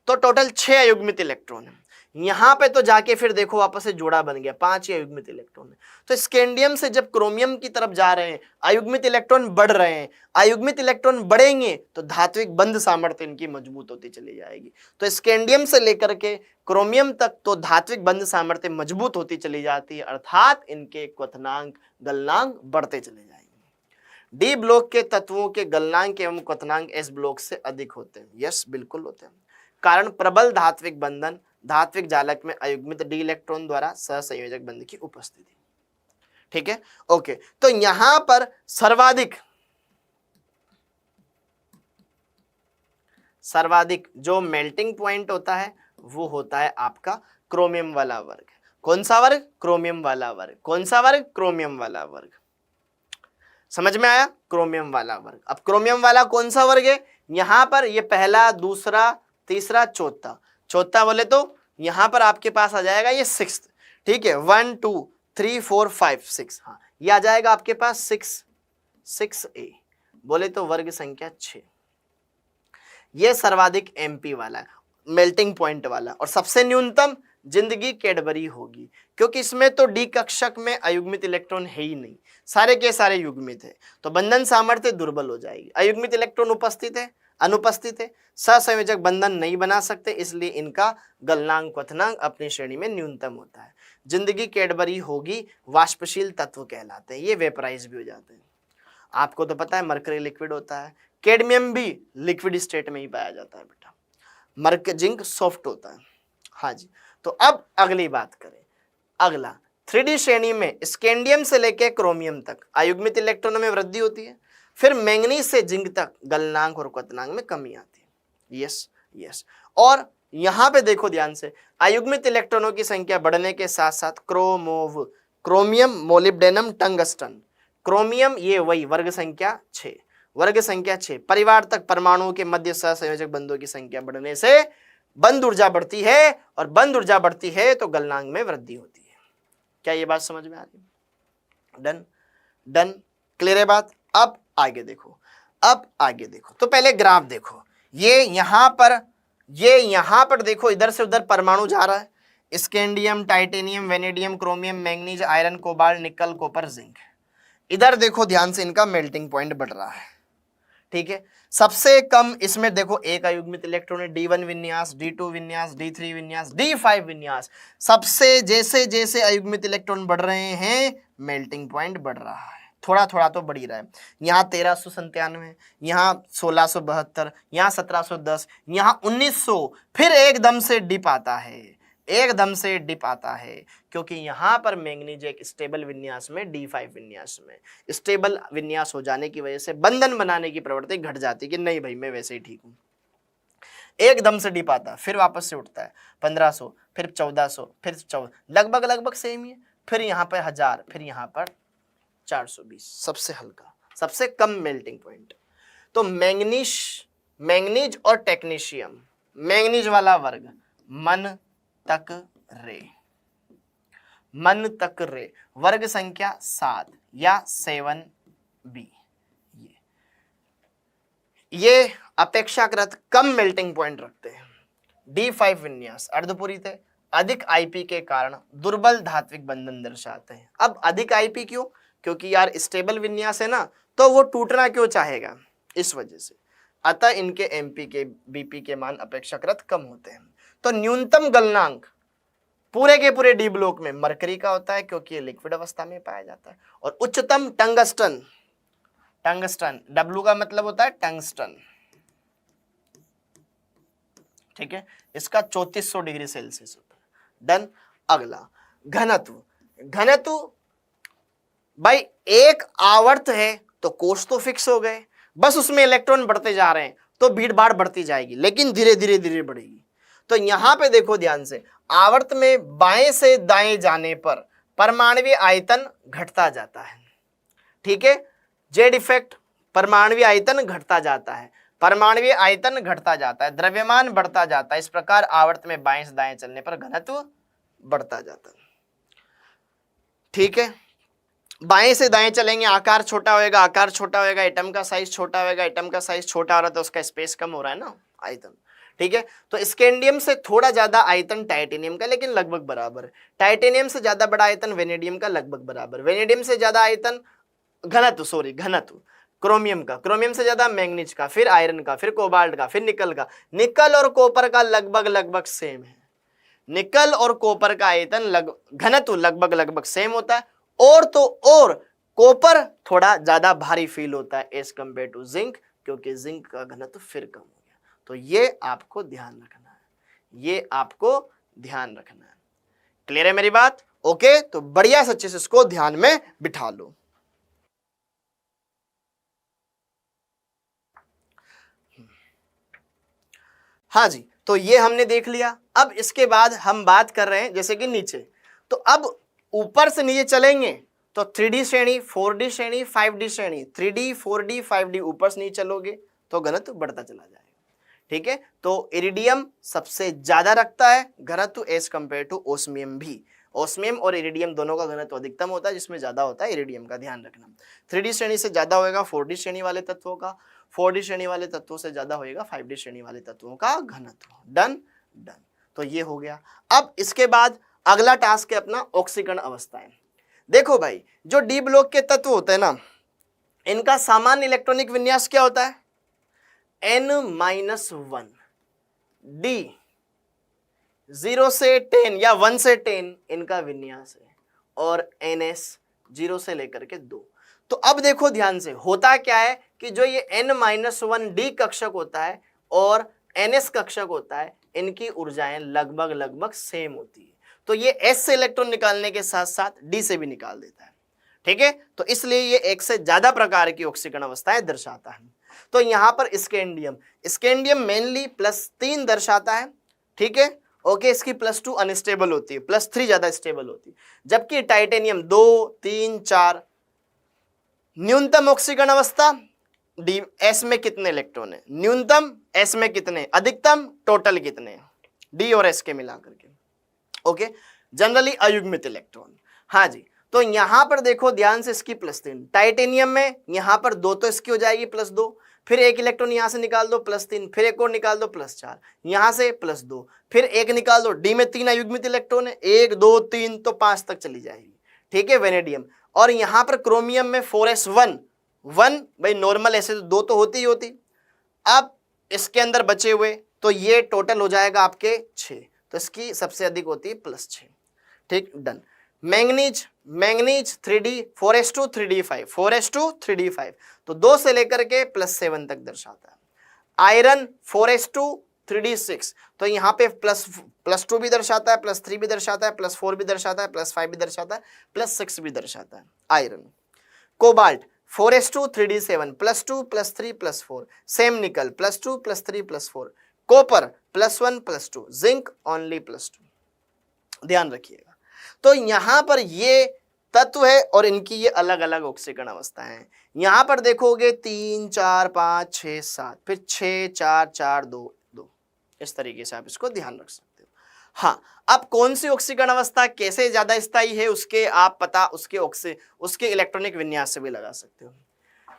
तो टोटल 6 अयुग्मित इलेक्ट्रॉन है। यहां पे तो जाके फिर देखो वापस से जोड़ा बन गया, 5 ही अयुग्मित इलेक्ट्रॉन है। तो स्कैंडियम से जब क्रोमियम की तरफ जा रहे हैं, अयुग्मित इलेक्ट्रॉन बढ़ रहे हैं, अयुग्मित इलेक्ट्रॉन बढ़ेंगे तो धात्विक बंध सामर्थ्य इनकी मजबूत होती चली जाएगी। तो स्कैंडियम से लेकर के क्रोमियम तक तो धात्विक बंध सामर्थ्य मजबूत होती चली जाती है, अर्थात इनके क्वथनांक, गलनांक बढ़ते चले जाएंगे। डी ब्लॉक के तत्वों के गलनांक एवं क्वथनांक एस ब्लॉक से अधिक होते हैं। यस, बिल्कुल होते हैं, कारण प्रबल धात्विक बंधन, धात्विक जालक में अयुग्मित डी इलेक्ट्रॉन द्वारा सहसंयोजक बंध की उपस्थिति। ठीक है, ओके। तो यहां पर सर्वाधिक सर्वाधिक जो मेल्टिंग पॉइंट होता है वो होता है आपका क्रोमियम वाला वर्ग। कौन सा वर्ग? क्रोमियम वाला वर्ग। कौन सा वर्ग? क्रोमियम वाला वर्ग। समझ में आया? क्रोमियम वाला वर्ग। अब क्रोमियम वाला कौन सा वर्ग है? यहां पर ये पहला, दूसरा, तीसरा, चौथा। चौथा बोले तो यहां पर आपके पास आ जाएगा ये सिक्स्थ। ठीक है, 1 2 3 4 5 6, हाँ ये आ जाएगा आपके पास 6A। बोले तो वर्ग संख्या 6। ये सर्वाधिक एमपी वाला है, मेल्टिंग पॉइंट वाला। और सबसे न्यूनतम जिंदगी कैडबरी होगी, क्योंकि इसमें तो डी कक्षक में अयुग्मित इलेक्ट्रॉन है ही नहीं, सारे के सारे युग्मित है, तो बंधन सामर्थ्य दुर्बल हो जाएगी। अयुग्मित इलेक्ट्रॉन उपस्थित है, अनुपस्थित है, सहसंयोजक बंधन नहीं बना सकते, इसलिए इनका गलनांक क्वथनांक अपनी श्रेणी में न्यूनतम होता है। जिंदगी कैडबरी होगी, वाष्पशील तत्व कहलाते हैं, ये वेपराइज भी हो जाते हैं। आपको तो पता है मरकरी लिक्विड होता है, कैडमियम भी लिक्विड स्टेट में ही पाया जाता है बेटा। जिंक सॉफ्ट होता है। हाँ जी, तो अब अगली बात करें। अगला 3D श्रेणी में स्कैंडियम से लेकर क्रोमियम तक अयुग्मित इलेक्ट्रॉनों में वृद्धि होती है, फिर मैंगनीज से जिंक तक गलनांक और क्वथनांक में कमी आती है। यस। और यहां पे देखो ध्यान से, अयुग्मित इलेक्ट्रॉनों की संख्या बढ़ने के साथ साथ क्रोमियम, मोलिब्डेनम, टंगस्टन, क्रोमियम ये वही वर्ग संख्या 6, वर्ग संख्या 6 परिवार तक परमाणुओं के मध्य सहसंयोजक बंधों की संख्या बढ़ने से बंध ऊर्जा बढ़ती है, और बंध ऊर्जा बढ़ती है तो गलनांक में वृद्धि होती है। क्या ये बात समझ में आ रही है? डन, क्लियर है बात? अब आगे देखो, तो पहले ग्राफ देखो। ये यहां पर देखो, इधर से उधर परमाणु जा रहा है, scandium, titanium, vanadium, chromium, manganese, iron, cobalt, निकल, कॉपर, जिंक। इधर देखो ध्यान से, इनका मेल्टिंग पॉइंट बढ़ रहा है। ठीक है, सबसे कम इसमें देखो एक अयुग्मित इलेक्ट्रॉन है, D1 विन्यास, D2 विन्यास, D3 विन्यास, D5 विन्यास। सबसे जैसे जैसे अयुग्मित इलेक्ट्रॉन बढ़ रहे हैं, मेल्टिंग पॉइंट बढ़ रहा है, थोड़ा थोड़ा तो बढ़ ही रहा है। यहाँ 1397, यहाँ 1672, यहाँ 1710, यहाँ 1900, फिर एकदम से डिप आता है, क्योंकि यहां पर मैंगनीज एक स्टेबल विन्यास में, D5 विन्यास में स्टेबल विन्यास हो जाने की वजह से बंधन बनाने की प्रवृत्ति घट जाती है कि नहीं भाई मैं वैसे ही ठीक हूं। एकदम से डिप आता, फिर वापस से उठता है 1500, फिर 1400, फिर 1400, लगभग सेम ही है, फिर यहाँ पर 1000, फिर यहाँ पर 420, सबसे हल्का, सबसे कम मेल्टिंग पॉइंट। तो मैंगनीज और टेक्नीशियम, मैंगनीज वाला वर्ग मन तक रे, वर्ग संख्या 7 या 7B। ये अपेक्षाकृत कम मेल्टिंग पॉइंट रखते हैं। D5 विन्यास अर्धपूरित है, अधिक IP के कारण दुर्बल धात्विक बंधन दर्शाते हैं। अब अधिक IP क्यों? क्योंकि यार स्टेबल विन्यास है ना, तो वो टूटना क्यों चाहेगा, इस वजह से। अतः इनके MP के BP के मान अपेक्षाकृत कम होते हैं। तो न्यूनतम गलनांक पूरे के पूरे डी ब्लॉक में मरकरी का होता है, क्योंकि ये लिक्विड अवस्था में पाया जाता है। और उच्चतम टंगस्टन, W का मतलब होता है टंगस्टन, ठीक है, इसका 3400 डिग्री सेल्सियस होता है। डन। अगला घनत्व भाई एक आवर्त है तो कोष तो फिक्स हो गए, बस उसमें इलेक्ट्रॉन बढ़ते जा रहे हैं तो भीड़ भाड़ बढ़ती जाएगी, लेकिन धीरे धीरे बढ़ेगी। तो यहां पे देखो ध्यान से, आवर्त में बाएं से दाएं जाने पर परमाणुवीय आयतन घटता जाता है। ठीक है, जेड इफेक्ट, परमाणुवीय आयतन घटता जाता है, द्रव्यमान बढ़ता जाता है। इस प्रकार आवर्त में बाएं से दाएं चलने पर घनत्व बढ़ता जाता है। ठीक है, बाएं से दाएं चलेंगे, आकार छोटा होएगा, एटम का साइज छोटा होएगा, एटम का साइज छोटा हो रहा है तो उसका स्पेस कम हो रहा है ना, आयतन। ठीक है, तो स्कैंडियम से थोड़ा ज्यादा आयतन टाइटेनियम का, लेकिन लगभग बराबर। टाइटेनियम से ज्यादा बड़ा आयतन वेनेडियम का, लगभग बराबर। वेनेडियम से ज्यादा आयतन घनत्व क्रोमियम का, क्रोमियम से ज्यादा मैंगनीज का, फिर आयरन का, फिर कोबाल्ट का, फिर निकल का। निकल और कॉपर का लगभग सेम है। निकल और कॉपर का आयतन घनत्व लगभग सेम होता है। और तो और कॉपर थोड़ा ज्यादा भारी फील होता है एज कंपेयर टू जिंक, क्योंकि जिंक का घनत्व फिर कम हो गया। तो ये आपको ध्यान रखना है, क्लियर है मेरी बात? ओके, तो बढ़िया सच्चे से इसको ध्यान में बिठा लो। हाँ जी, तो ये हमने देख लिया। अब इसके बाद हम बात कर रहे हैं जैसे कि नीचे, तो अब ऊपर से नीचे चलेंगे तो 3D श्रेणी, 4D श्रेणी, 5D श्रेणी, 3D 4D 5D, ऊपर से नीचे चलोगे तो घनत्व बढ़ता चला जाएगा। ठीक है, तो इरिडियम सबसे ज्यादा रखता है घनत्व एज कंपेयर टू ओस्मियम भी। ओस्मियम और इरिडियम दोनों का घनत्व अधिकतम होता है, जिसमें ज्यादा होता है इरिडियम का, ध्यान रखना। 3D श्रेणी से ज्यादा होगा 4D श्रेणी वाले तत्वों का, 4D श्रेणी वाले तत्वों से ज्यादा होगा 5D श्रेणी वाले तत्वों का घनत्व। डन डन, तो ये हो गया। अब इसके बाद अगला टास्क है अपना ऑक्सीकरण अवस्थाएं। देखो भाई, जो डी ब्लॉक के तत्व होते हैं ना, इनका सामान्य इलेक्ट्रॉनिक विन्यास क्या होता है? n-1 डी, 0 से 10 या 1 से 10 इनका विन्यास है, और ns 0 से लेकर के 2। तो अब देखो ध्यान से, होता क्या है कि जो ये n-1 डी कक्षक होता है और ns कक्षक होता है, इनकी ऊर्जाएं लगभग लगभग सेम होती है। तो ये s से इलेक्ट्रॉन निकालने के साथ साथ d से भी निकाल देता है। ठीक है, तो इसलिए ये एक से ज्यादा प्रकार की ऑक्सीकरण अवस्थाएं दर्शाता है। तो यहां पर स्कैंडियम मेनली +3 दर्शाता है। ठीक है, ओके, इसकी +2 अनस्टेबल होती है, +3 ज्यादा स्टेबल होती है, जबकि टाइटेनियम 2, 3, 4। न्यूनतम ऑक्सीकरण अवस्था डी, एस में कितने इलेक्ट्रॉन है, न्यूनतम एस में कितने, अधिकतम टोटल कितने, डी और एस के मिलाकर के। ओके, जनरली अयुग्मित इलेक्ट्रॉन। हाँ जी, तो यहां पर देखो ध्यान से, इसकी +3। टाइटेनियम में यहां पर 2 तो इसकी हो जाएगी +2, फिर एक इलेक्ट्रॉन यहां से निकाल दो +3, फिर एक और निकाल दो +4, यहां से +2, फिर एक निकाल दो। डी में 3 अयुग्मित इलेक्ट्रॉन है, 1 2 3, तो 5 तक चली जाएगी। ठीक है, वेनेडियम। और यहां पर क्रोमियम में 4s1 भाई नॉर्मल ऐसे तो 2 तो होती ही होती। अब इसके अंदर बचे हुए तो ये टोटल हो जाएगा आपके 6, तो इसकी सबसे अधिक होती है +6। ठीक, done. Manganese 3D 4s2 3D5, 4s2 3D5, तो 2 से लेकर के +7 तक दर्शाता है। आयरन 4s2 3D6, तो यहाँ पे +2 भी दर्शाता है, +3 भी दर्शाता है, +4 भी दर्शाता है, +5 भी दर्शाता है, +6 भी दर्शाता है iron. Cobalt 4s2 3D7, +2 +3 +4, same निकल +2 +3 +4, कॉपर +1 +2, जिंक ओनली +2। ध्यान रखिएगा। तो यहां पर ये तत्व है और इनकी ये अलग अलग ऑक्सीकरण अवस्थाएं हैं। यहां पर देखोगे 3 4 5 6 7, फिर 6 4 4 2 2, इस तरीके से आप इसको ध्यान रख सकते हो। हाँ, अब कौन सी ऑक्सीकरण अवस्था कैसे ज्यादा स्थायी है उसके आप पता उसके इलेक्ट्रॉनिक विन्यास से भी लगा सकते हो।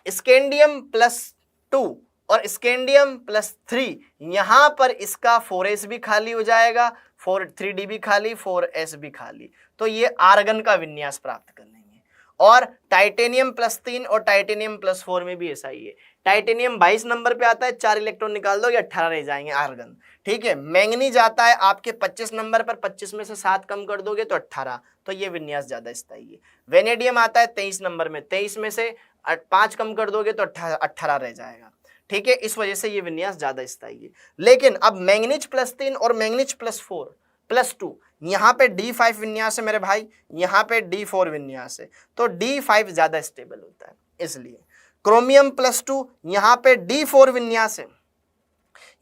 स्कैंडियम +2 और स्कैंडियम +3, यहां पर इसका 4s भी खाली हो जाएगा, 3D भी खाली, 4s भी खाली, तो ये आर्गन का विन्यास प्राप्त कर लेंगे। और टाइटेनियम +3 और टाइटेनियम +4 में भी ऐसा ही है। टाइटेनियम 22 नंबर पे आता है, 4 इलेक्ट्रॉन निकाल दो, ये 18 रह जाएंगे आर्गन। ठीक है, मैंगनीज आता है आपके 25 नंबर पर, 25 में से 7 कम कर दोगे तो 18, तो ये विन्यास ज्यादा स्थायी है। वेनेडियम आता है 23 नंबर में, 23 में से 5 कम कर दोगे तो 18 रह जाएगा। ठीक है, इस वजह से ये विन्यास ज्यादा स्थायी है। लेकिन अब मैंगनीज +3 और मैंगनीज +4 +2, यहाँ पे D5 विन्यास है मेरे भाई, यहाँ पे D4 विन्यास है, तो D5 ज्यादा स्टेबल होता है। इसलिए क्रोमियम +2, यहाँ पे D4 विन्यास है,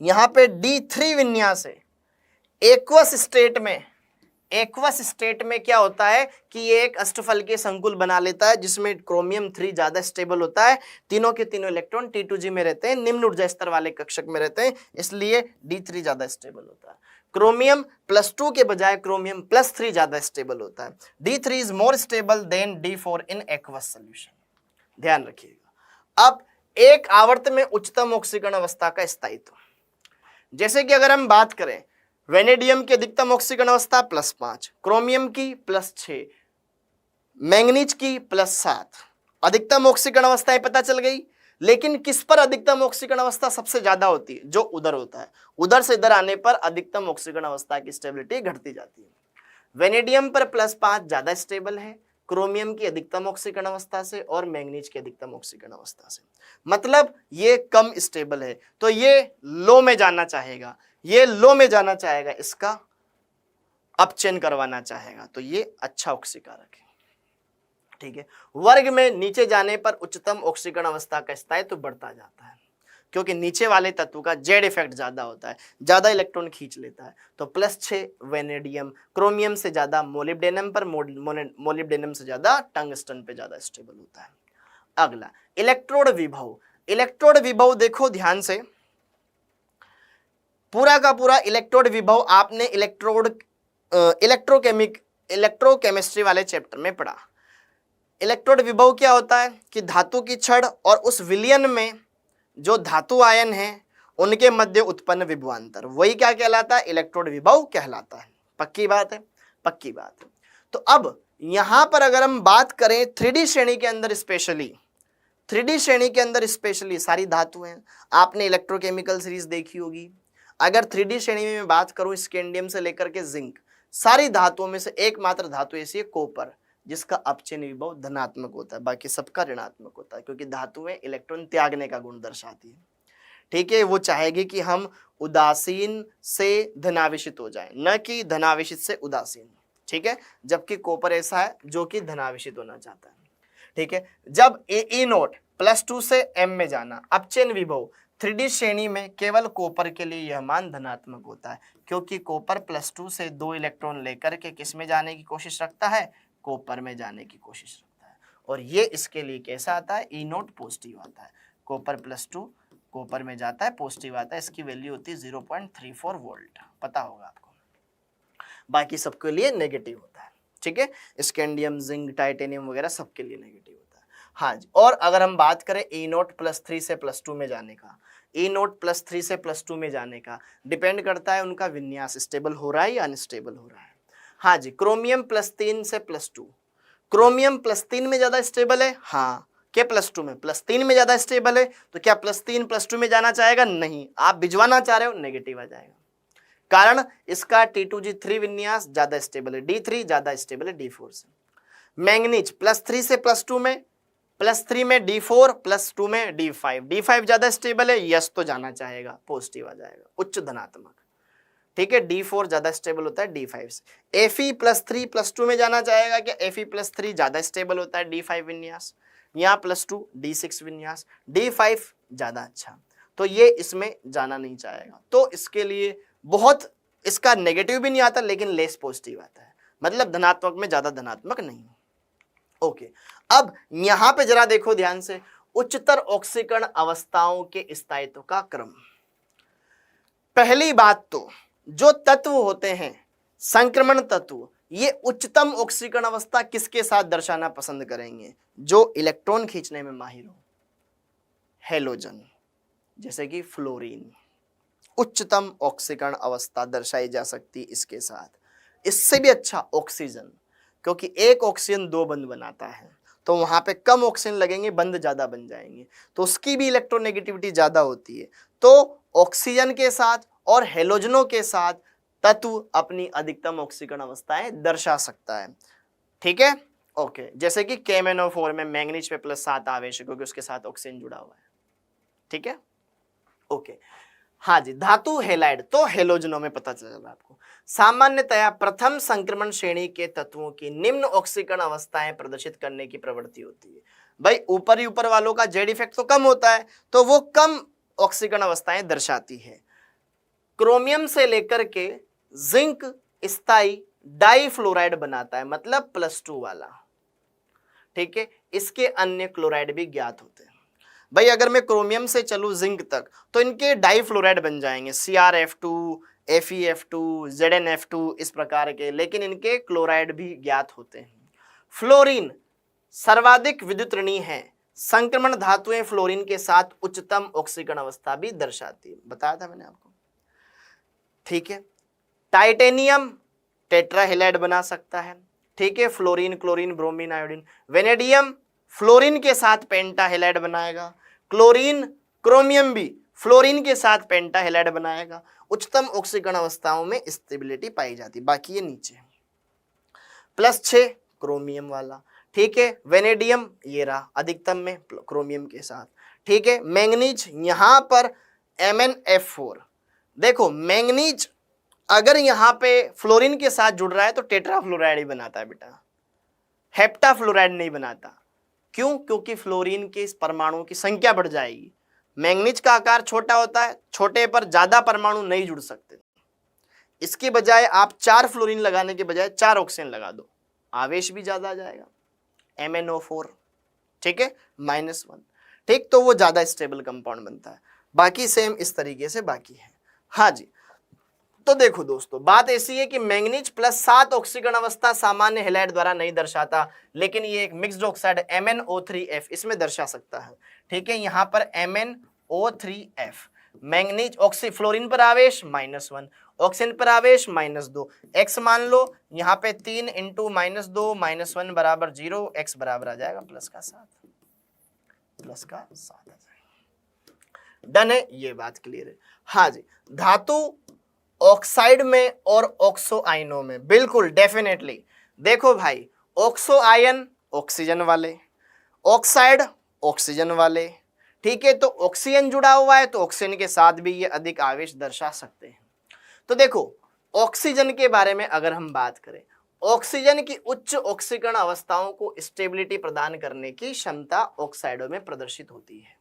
यहाँ पे D3 विन्यास है। एक्वस स्टेट में क्या होता है कि ये एक अष्टफल के संकुल बना लेता है, जिसमें क्रोमियम 3 ज्यादा स्टेबल होता है। तीनों के तीनों इलेक्ट्रॉन T2G में रहते हैं, निम्न ऊर्जा स्तर वाले कक्षक में रहते हैं, इसलिए D3 ज्यादा स्टेबल होता है। क्रोमियम +2 के बजाय क्रोमियम +3 ज्यादा स्टेबल होता है। D3 is more stable then D4 in aqueous solution. ध्यान रखिएगा। अब एक आवर्त में उच्चतम ऑक्सीकरण अवस्था का स्थायित्व, जैसे कि अगर हम बात करें वेनेडियम की अधिकतम ऑक्सीकरण अवस्था +5, क्रोमियम की +6, मैंगनीज की +7, अधिकतम ऑक्सीकरण अवस्थाएं पता चल गई। लेकिन किस पर अधिकतम ऑक्सीकरण अवस्था सबसे ज्यादा होती है? जो उधर होता है, उधर से इधर आने पर अधिकतम ऑक्सीकरण अवस्था की स्टेबिलिटी घटती जाती है। वेनेडियम पर +5 ज्यादा स्टेबल है, क्रोमियम की अधिकतम ऑक्सीकरण अवस्था से और मैंगनीज की अधिकतम ऑक्सीकरण अवस्था से, मतलब ये कम स्टेबल है, तो ये लो में जाना चाहेगा, ये लो में जाना चाहेगा, इसका अपचयन करवाना चाहेगा, तो ये अच्छा ऑक्सीकारक है। ठीक है, वर्ग में नीचे जाने पर उच्चतम ऑक्सीकरण अवस्था का स्थायित्व बढ़ता जाता है। क्योंकि नीचे वाले तत्व का जेड इफेक्ट ज्यादा होता है, ज्यादा इलेक्ट्रॉन खींच लेता है। तो +6 वेनेडियम, क्रोमियम से ज्यादा मोलिब्डेनम पर, मोलिब्डेनम से ज्यादा टंगस्टन पे ज्यादा स्टेबल होता है। अगला इलेक्ट्रोड विभव। इलेक्ट्रोड विभव देखो ध्यान से, पूरा का पूरा इलेक्ट्रोड विभव आपने इलेक्ट्रोकेमिस्ट्री वाले चैप्टर में पढ़ा। इलेक्ट्रोड विभव क्या होता है कि धातु की छड़ और उस विलयन में जो धातु आयन है उनके मध्य उत्पन्न विभवांतर, वही क्या कहलाता है, इलेक्ट्रोड विभव कहलाता है। पक्की बात है, पक्की बात है। तो अब यहां पर अगर हम बात करें 3D श्रेणी के अंदर, स्पेशली 3D श्रेणी के अंदर स्पेशली सारी धातु हैं। आपने इलेक्ट्रोकेमिकल सीरीज देखी होगी। अगर 3D श्रेणी में मैं बात करूं, स्कैंडियम से लेकर के जिंक, सारी धातुओं में से एकमात्र धातु ऐसी है कॉपर, जिसका अपचयन विभव धनात्मक होता है, बाकी सबका ऋणात्मक होता है, क्योंकि धातुएं इलेक्ट्रॉन त्यागने का गुण दर्शाती है। ठीक है, वो चाहेगी कि हम उदासीन से धनावेशित हो जाएं, न कि धनावेशित से उदासीन। ठीक है, जबकि कॉपर ऐसा है जो कि धनावेशित होना चाहता है। ठीक है, जब E नोट +2 से M में जाना, अपचयन विभव 3D श्रेणी में केवल कॉपर के लिए यह मान धनात्मक होता है, क्योंकि कॉपर +2 से 2 इलेक्ट्रॉन लेकर के किस में जाने की कोशिश रखता है, कॉपर में जाने की कोशिश रखता है। और ये इसके लिए कैसा आता है, E नोट पॉजिटिव आता है। कॉपर +2 कॉपर में जाता है, पॉजिटिव आता है, इसकी वैल्यू होती है 0.34 वोल्ट, पता होगा आपको। बाकी सबके लिए नेगेटिव होता है। ठीक है, स्कैंडियम, जिंक, टाइटेनियम वगैरह सबके लिए नेगेटिव होता है। हाँ जी, और अगर हम बात करें E नोट +3 से +2 में जाने का, E नोट +3 से +2 में जाने का डिपेंड करता है उनका विन्यास, स्टेबल हो रहा है या अनस्टेबल हो रहा है। हाँ जी, क्रोमियम +3 से +2, क्रोमियम +3 में ज्यादा स्टेबल है, हाँ, के +2 में, +3 में ज्यादा स्टेबल है, तो क्या +3 +2 में जाना चाहेगा, नहीं, आप भिजवाना चाह रहे हो, नेगेटिव आ जाएगा। कारण इसका T2G3 विन्यास ज्यादा स्टेबल है, D3 ज्यादा स्टेबल है D4 से। मैंगनीज +3 से +2 में, +3 में D4, +2 में D5, D5 ज्यादा स्टेबल है, यस तो जाना चाहेगा, पॉजिटिव आ जाएगा, उच्च धनात्मक। ठीक है, D4 ज्यादा स्टेबल होता है D5 से। Fe +3 +2 में जाना चाहेगा, क्या Fe +3 ज्यादा स्टेबल होता है D5 विन्यास, यहाँ +2 D6 विन्यास, D5 ज्यादा अच्छा, तो ये इसमें जाना नहीं चाहेगा। तो इसके लिए बहुत, इसका नेगेटिव भी नहीं आता लेकिन लेस पॉजिटिव आता है, मतलब धनात्मक में ज्यादा धनात्मक नहीं। ओके, अब यहां पे जरा देखो ध्यान से, उच्चतर ऑक्सीकरण अवस्थाओं के स्थायित्व का क्रम। पहली बात तो जो तत्व होते हैं संक्रमण तत्व, ये उच्चतम ऑक्सीकरण अवस्था किसके साथ दर्शाना पसंद करेंगे, जो इलेक्ट्रॉन खींचने में माहिर हो, हेलोजन, जैसे कि फ्लोरीन। उच्चतम ऑक्सीकरण अवस्था दर्शाई जा सकती इसके साथ। इससे भी अच्छा ऑक्सीजन, क्योंकि एक ऑक्सीजन 2 बंध बनाता है, तो वहां पे कम ऑक्सीजन लगेंगे, बंध ज्यादा बन जाएंगे, तो उसकी भी इलेक्ट्रोनेगेटिविटी ज्यादा होती है। तो ऑक्सीजन के साथ और हेलोजनों के साथ तत्व अपनी अधिकतम ऑक्सीकरण अवस्थाएं दर्शा सकता है। ठीक है, ओके, जैसे कि KMnO4 में मैंगनीज पे +7 आवेश है, क्योंकि उसके साथ ऑक्सीजन जुड़ा हुआ है। ठीक है, ओके। हाँ जी, धातु हेलाइड, तो हेलोजनों में पता चला आपको। सामान्यतया प्रथम संक्रमण श्रेणी के तत्वों की निम्न ऑक्सीकरण अवस्थाएं प्रदर्शित करने की प्रवृत्ति होती है। भाई ऊपर वालों का जेड इफेक्ट तो कम होता है, तो वो कम ऑक्सीकरण अवस्थाएं दर्शाती है। क्रोमियम से लेकर के जिंक स्थायी डाइफ्लोराइड बनाता है, मतलब +2 वाला। ठीक है, इसके अन्य क्लोराइड भी ज्ञात होते हैं। भाई अगर मैं क्रोमियम से चलूं जिंक तक, तो इनके डाइफ्लोराइड बन जाएंगे, CrF2, FeF2, ZnF2 इस प्रकार के, लेकिन इनके क्लोराइड भी ज्ञात होते हैं। फ्लोरीन सर्वाधिक विद्युत ऋणी है, संक्रमण धातुएं फ्लोरीन के साथ उच्चतम ऑक्सीकरण अवस्था भी दर्शाती है, बताया था मैंने आपको। ठीक है, टाइटेनियम टेट्राहेलाइड बना सकता है। ठीक है, fluorine, chlorine, bromine, iodine. Vanadium fluorine के साथ पेंटाहेलाइड बनाएगा। क्लोरीन, क्रोमियम भी फ्लोरीन के साथ पेंटाहेलाइड बनाएगा। उच्चतम ऑक्सीकरण अवस्थाओं में स्टेबिलिटी पाई जाती, बाकी ये नीचे। +6 क्रोमियम वाला। ठीक है, वेनेडियम ये रहा अधिकतम में क्रोमियम के साथ। ठीक है, मैंगनीज यहां पर MnF4। देखो मैंगनीज अगर यहां पे फ्लोरीन के साथ जुड़ रहा है तो टेट्राफ्लोराइड ही बनाता है बेटा, हेप्टाफ्लोराइड नहीं बनाता। क्यों? क्योंकि फ्लोरीन के इस परमाणुओं की संख्या बढ़ जाएगी, मैंगनीज का आकार छोटा होता है, छोटे पर ज्यादा परमाणु नहीं जुड़ सकते। इसके बजाय आप 4 फ्लोरीन लगाने के बजाय 4 ऑक्सीजन लगा दो, आवेश भी ज्यादा आ जाएगा, MnO4, ठीक है, -1, ठीक, तो वो ज्यादा स्टेबल कंपाउंड बनता है। बाकी सेम इस तरीके से बाकी है। हाँ जी, तो देखो दोस्तों, बात ऐसी है कि मैंगनीज +7 ऑक्सीकरण अवस्था सामान्य हैलाइड द्वारा नहीं दर्शाता, लेकिन ये एक मिक्स्ड ऑक्साइड MnO3F इसमें दर्शा सकता है, ठीक है। यहाँ पर MnO3F, मैंगनीज फ्लोरीन पर आवेश -1, ऑक्सीजन पर आवेश -2, x मान लो यहाँ पे 3 × -2 -1 बराबर 0, x बराबर आ जाएगा +7, +7 आ जाएगा। डन है, ये बात क्लियर है। हाँ जी, धातु ऑक्साइड में और ऑक्सो आयनों में, बिल्कुल डेफिनेटली। देखो भाई, ऑक्सो आयन ऑक्सीजन वाले, ऑक्साइड ऑक्सीजन वाले, ठीक है। तो ऑक्सीजन जुड़ा हुआ है तो ऑक्सीजन के साथ भी ये अधिक आवेश दर्शा सकते हैं। तो देखो, ऑक्सीजन के बारे में अगर हम बात करें, ऑक्सीजन की उच्च ऑक्सीकरण अवस्थाओं को स्टेबिलिटी प्रदान करने की क्षमता ऑक्साइडों में प्रदर्शित होती है।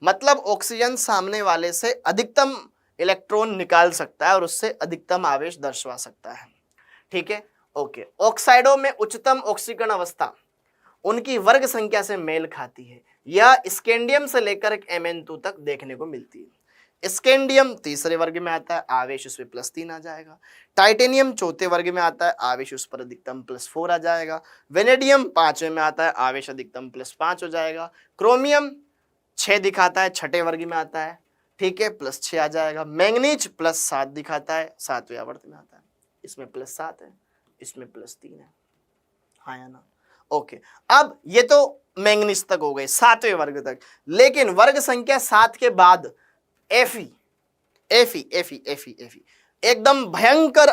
मतलब ऑक्सीजन सामने वाले से अधिकतम इलेक्ट्रॉन निकाल सकता है और उससे अधिकतम आवेश दर्शवा सकता है, ठीक है, ओके। ऑक्साइडों में उच्चतम ऑक्सीकरण अवस्था उनकी वर्ग संख्या से मेल खाती है। यह स्कैंडियम से लेकर Mn2 तक देखने को मिलती है। स्कैंडियम तीसरे वर्ग में आता है, आवेश उस पर +3 आ जाएगा। टाइटेनियम चौथे वर्ग में आता है, आवेश उस पर अधिकतम +4 आ जाएगा। वेनेडियम 5वें में आता है, आवेश अधिकतम +5 हो जाएगा। क्रोमियम 6 दिखाता है, छठे वर्ग में आता है, ठीक है, +6 आ जाएगा। मैंगनीज +7 दिखाता है, 7वें आवर्त में आता है, इसमें +7 है, इसमें +3 है, हाँ या ना, ओके। अब ये तो मैंगनीज तक हो गए, 7वें वर्ग तक। लेकिन वर्ग संख्या 7 के बाद Fe एकदम भयंकर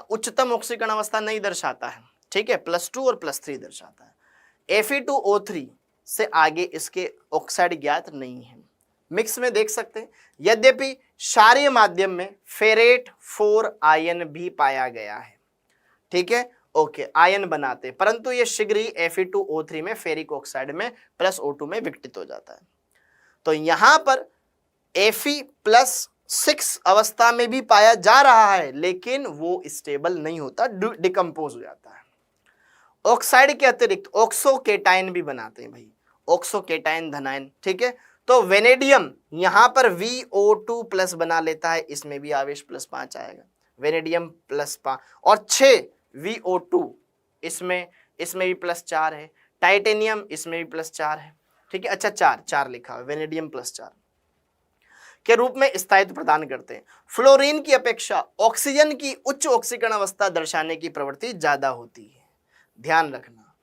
उच्चतम ऑक्सीकरण अवस्था नहीं दर्शाता है, ठीक है, +2 और +3 दर्शाता है। Fe2O3 से आगे इसके ऑक्साइड ज्ञात नहीं है। मिक्स में देख सकते हैं, यद्यपि क्षारीय माध्यम में फेरेट 4 आयन भी पाया गया है, ठीक है, ओके, आयन बनाते, परंतु ये शीघ्र ही Fe2O3 में फेरिक ऑक्साइड में +O2 में विघटित हो जाता है। तो यहां पर Fe+6 अवस्था में भी पाया जा रहा है, लेकिन वो स्टेबल नहीं होता, डिकम्पोज हो जाता है। ऑक्साइड के अतिरिक्त ऑक्सोकेटाइन भी बनाते हैं भाई, ऑक्सोकेटाइन धनायन, ठीक है। तो वेनेडियम यहां पर VO2+ बना लेता है, इसमें भी आवेश +5 आएगा, वेनेडियम +5, और 6 VO2 इसमें भी +4 है। टाइटेनियम इसमें भी +4 है, ठीक है, अच्छा 4 लिखा है, वेनेडियम +4 के रूप में स्थायित्व प्रदान करते हैं। फ्लोरीन की अपेक्षा ऑक्सीजन की उच्च ऑक्सीकरण अवस्था दर्शाने की प्रवृत्ति ज्यादा होती है, ध्यान रखना,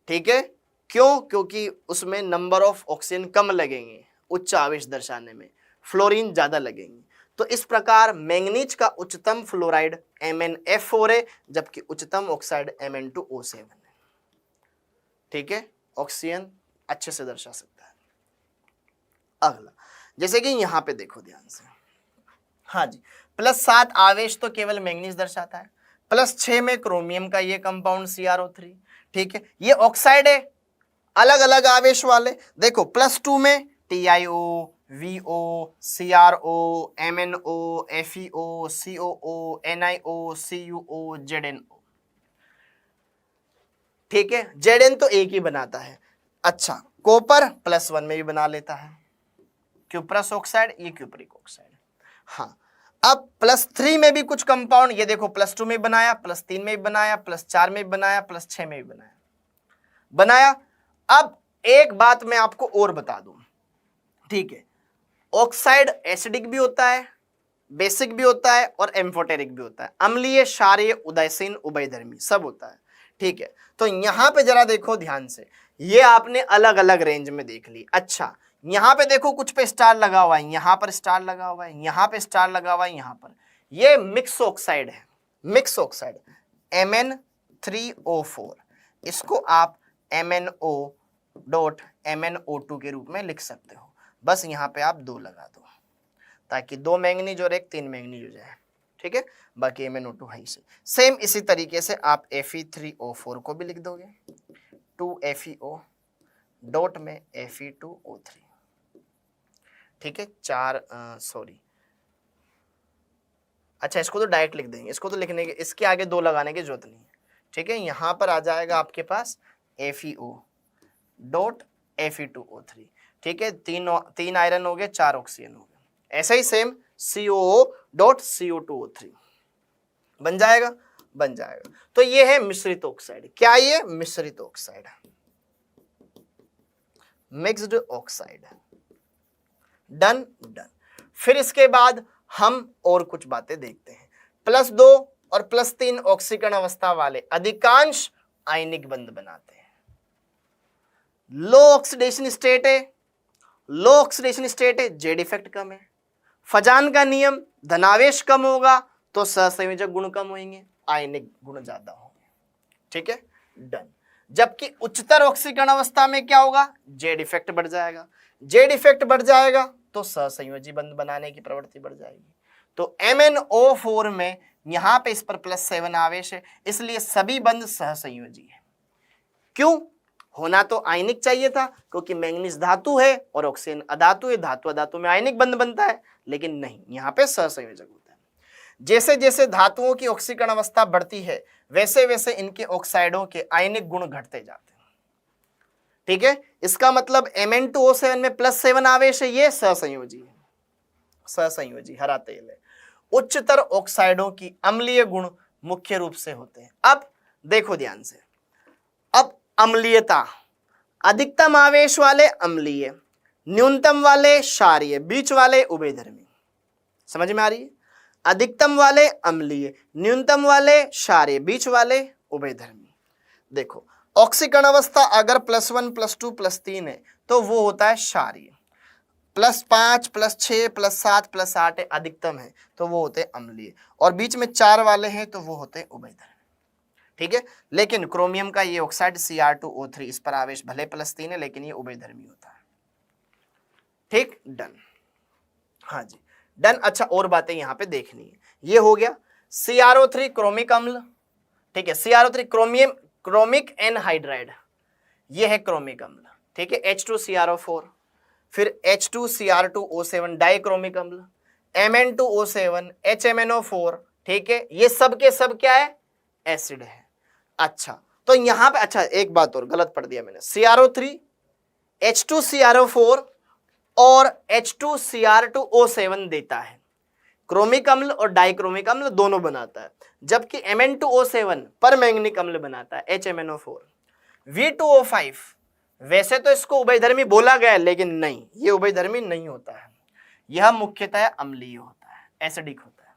ठीक है। क्यों? क्योंकि उसमें नंबर ऑफ ऑक्सीजन कम लगेंगे उच्च आवेश दर्शाने में, फ्लोरीन ज्यादा लगेंगे। तो इस प्रकार मैंगनीज का उच्चतम फ्लोराइड MnF4 है, जबकि उच्चतम ऑक्साइड Mn2O7 है, ठीक है, ऑक्सीजन अच्छे से दर्शा सकता है। अगला, जैसे कि यहां पे देखो ध्यान से, हाँ जी, +7 आवेश तो केवल मैंगनीज दर्शाता है, +6 में क्रोमियम का ये कंपाउंड CrO3, ठीक है, ये ऑक्साइड है, अलग अलग आवेश वाले। देखो +2 में TiO, VO, CrO, MnO, FeO, COO, NiO, CuO, ZnO, ठीक है, Zn तो एक ही बनाता है। अच्छा, कॉपर +1 में भी बना लेता है, क्यूप्रस ऑक्साइड, ये क्यूपरिक ऑक्साइड। हाँ, अब +3 में भी कुछ कंपाउंड, ये देखो +2 में बनाया, +3 में भी बनाया, +4 में भी बनाया, +6 में भी बनाया। अब एक बात मैं आपको और बता दूं, ठीक है, ऑक्साइड एसिडिक भी होता है, बेसिक भी होता है और एम्फोटेरिक भी होता है, अम्लीय, क्षारीय, उदयसीन, उभयधर्मी सब होता है, ठीक है। तो यहां पे जरा देखो ध्यान से, ये आपने अलग अलग रेंज में देख ली। अच्छा, यहां पे देखो कुछ पे स्टार लगा हुआ है, यहां पर स्टार लगा हुआ है, यहां पे स्टार लगा हुआ है, यहां पर, ये मिक्स ऑक्साइड है, मिक्स ऑक्साइड Mn3O4, इसको आप MnO.MnO2 के रूप में लिख सकते हो। बस यहाँ पे आप 2 लगा दो, ताकि 2 मैंगनीज और 1 3 मैंगनीज हो जाए, ठीक है, बाकी MnO2 है से। सेम इसी तरीके से आप Fe3O4 को भी लिख दोगे, 2 FeO डॉट में Fe2O3, ठीक है, 4 सॉरी, अच्छा इसको तो डायरेक्ट लिख देंगे, इसको तो लिखने के, इसके आगे 2 लगाने की जरूरत नहीं है। ठीक है, यहां पर आ जाएगा आपके पास FeO डॉट Fe2O3। ठीक है, 3 आयरन हो गए, 4 ऑक्सीजन हो गए। ऐसा ही सेम COO डॉट CO2O3 बन जाएगा, बन जाएगा। तो ये है मिश्रित ऑक्साइड। क्या ये? मिश्रित oxide, mixed oxide. Done, done. फिर इसके बाद हम और कुछ बातें देखते हैं। +2 और +3 ऑक्सीकरण अवस्था वाले अधिकांश आयनिक बंध बनाते हैं। लो ऑक्सीडेशन स्टेट है, लो ऑक्सीडेशन स्टेट है, जेड इफेक्ट कम है। फजान का नियम, धनावेश कम होगा तो सहसंयोजक गुण कम होंगे, आयनिक गुण ज्यादा होंगे। ठीक है, डन। जबकि उच्चतर ऑक्सीकरण अवस्था में क्या होगा? जेड इफेक्ट बढ़ जाएगा। जेड इफेक्ट बढ़ जाएगा तो सहसंयोजी बंध बनाने की प्रवृत्ति बढ़ जाएगी। तो MnO4 में यहां पे इस पर +7 आवेश है, इसलिए सभी बंध सहसंयोजी है। क्यों? होना तो आयनिक चाहिए था, क्योंकि मैंगनीज धातु है और ऑक्सीजन अधातु है, धातु अधातु में आयनिक बंध बनता है, लेकिन नहीं, यहाँ पे सहसंयोजक होता है। जैसे जैसे धातुओं की ऑक्सीकरण अवस्था बढ़ती है, वैसे वैसे इनके ऑक्साइडों के आयनिक गुण घटते जाते हैं। ठीक है, इसका मतलब Mn2O7 में +7 आवेश है, ये सहसंयोजी है, सहसंयोजी हरा तेल है। उच्चतर ऑक्साइडों की अम्लीय गुण मुख्य रूप से होते हैं। अब देखो ध्यान से, अब अम्लीयता, अधिकतम आवेश वाले अम्लीय, न्यूनतम वाले क्षारीय, बीच वाले उभयधर्मी। समझ में आ रही है? अधिकतम वाले अम्लीय, न्यूनतम वाले क्षारीय, बीच वाले उभयधर्मी। देखो, ऑक्सीकरण अवस्था अगर +1 +2 +3 है तो वो होता है क्षारीय, +5 +6 +7 +8 अधिकतम है तो वो होते हैं अम्लीय, और बीच में 4 वाले हैं तो वो होते हैं उभयधर्मी। ठीक है, लेकिन क्रोमियम का ये ऑक्साइड Cr2O3, इस पर आवेश भले +3 है लेकिन ये उभयधर्मी होता है। ठीक, डन। हाँ जी, डन। अच्छा, और बातें यहाँ पे देखनी है। ये हो गया CrO3 क्रोमिक अम्ल। ठीक है, CrO3 क्रोमिक एनहाइड्राइड, ये है क्रोमिक अम्ल। ठीक है, H2CrO4, फिर H2Cr2O7 डाइक्रोमिक अम्ल, Mn2O7, HMnO4। ठीक है, ये सब के सब क्या है? एसिड है। अच्छा, तो यहां पे, अच्छा एक बात और गलत पढ़ दिया मैंने, CrO3, H2CrO4 और H2Cr2O7 देता है, क्रोमिक अम्ल और डाइक्रोमिक अम्ल दोनों बनाता है, जबकि Mn2O7 परमैंगनिक अम्ल बनाता है, HMnO4। V2O5, वैसे तो इसको उभयधर्मी बोला गया है, लेकिन नहीं, ये उभयधर्मी नहीं होता है, यह मुख्यतः अम्लीय होता है, एसिडिक होता है।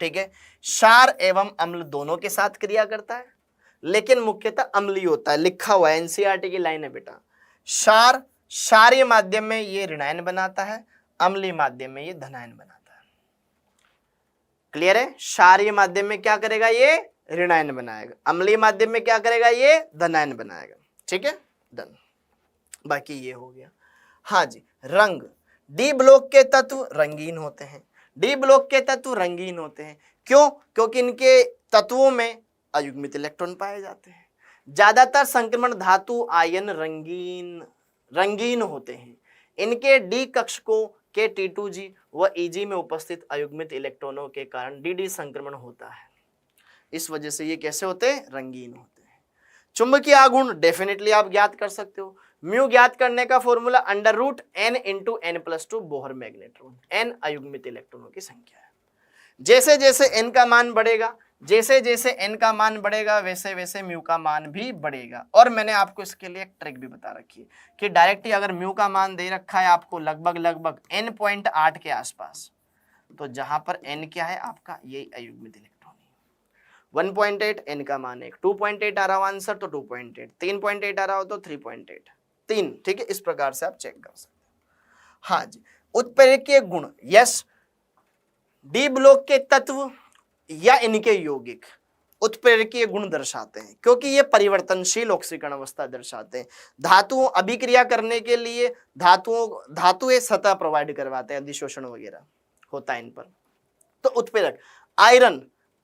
ठीक है, क्षार एवं अम्ल दोनों के साथ क्रिया करता है, लेकिन मुख्यतः अम्लीय होता है। लिखा हुआ है, NCERT की लाइन है बेटा। क्षार क्षारीय माध्यम में ये ऋणायन बनाता है, अम्लीय माध्यम में ये धनायन बनाता है। क्लियर है? क्षारीय माध्यम में क्या करेगा? ये ऋणायन बनाएगा, अम्लीय माध्यम में क्या करेगा? ये धनायन बनाएगा। ठीक है, डन। बाकी ये हो गया। हाँ जी, रंग, डी ब्लॉक के तत्व रंगीन होते हैं। डी ब्लॉक के तत्व रंगीन होते हैं क्यों? क्योंकि इनके तत्वों में अयुग्मित इलेक्ट्रॉन पाए जाते हैं। ज्यादातर संक्रमण धातु आयन रंगीन होते हैं। इनके डी कक्षकों के T2G व EG में उपस्थित अयुग्मित इलेक्ट्रॉनों के कारण DD संक्रमण होता है। इस वजह से ये कैसे होते हैं? रंगीन होते हैं। चुंबकीय आघूर्ण डेफिनेटली आप ज्ञात कर सकते हो। म्यू ज्ञात करने का formula √n × n+2 Bohr magnetron, n अयुग्मित इलेक्ट्रॉनों की संख्या है। जैसे जैसे n का मान बढ़ेगा, जैसे जैसे n का मान बढ़ेगा, वैसे वैसे म्यू का मान भी बढ़ेगा। और मैंने आपको इसके लिए एक ट्रिक भी बता रखी है कि डायरेक्टली अगर म्यू का मान दे रखा है आपको लगभग n.8 के आसपास, तो जहां पर n क्या है आपका, ये अयुग्मित इलेक्ट्रॉन है। 1.8 n का मान है, 2.8 आ रहा हो आंसर तो 2.8, 3.8 आ रहा हो तो 3.8, 3। ठीक है, इस प्रकार से आप चेक कर सकते हैं। हाँ जी, उत्प्रेरकीय गुण, यस, डी ब्लॉक के तत्व या इनके यौगिक उत्प्रेरकीय गुण दर्शाते हैं, क्योंकि ये परिवर्तनशील ऑक्सीकरण अवस्था दर्शाते हैं। धातुओं अभिक्रिया करने के लिए धातुएं सतह प्रोवाइड करवाते हैं, अधिशोषण वगैरह होता है इन पर। तो उत्प्रेरक,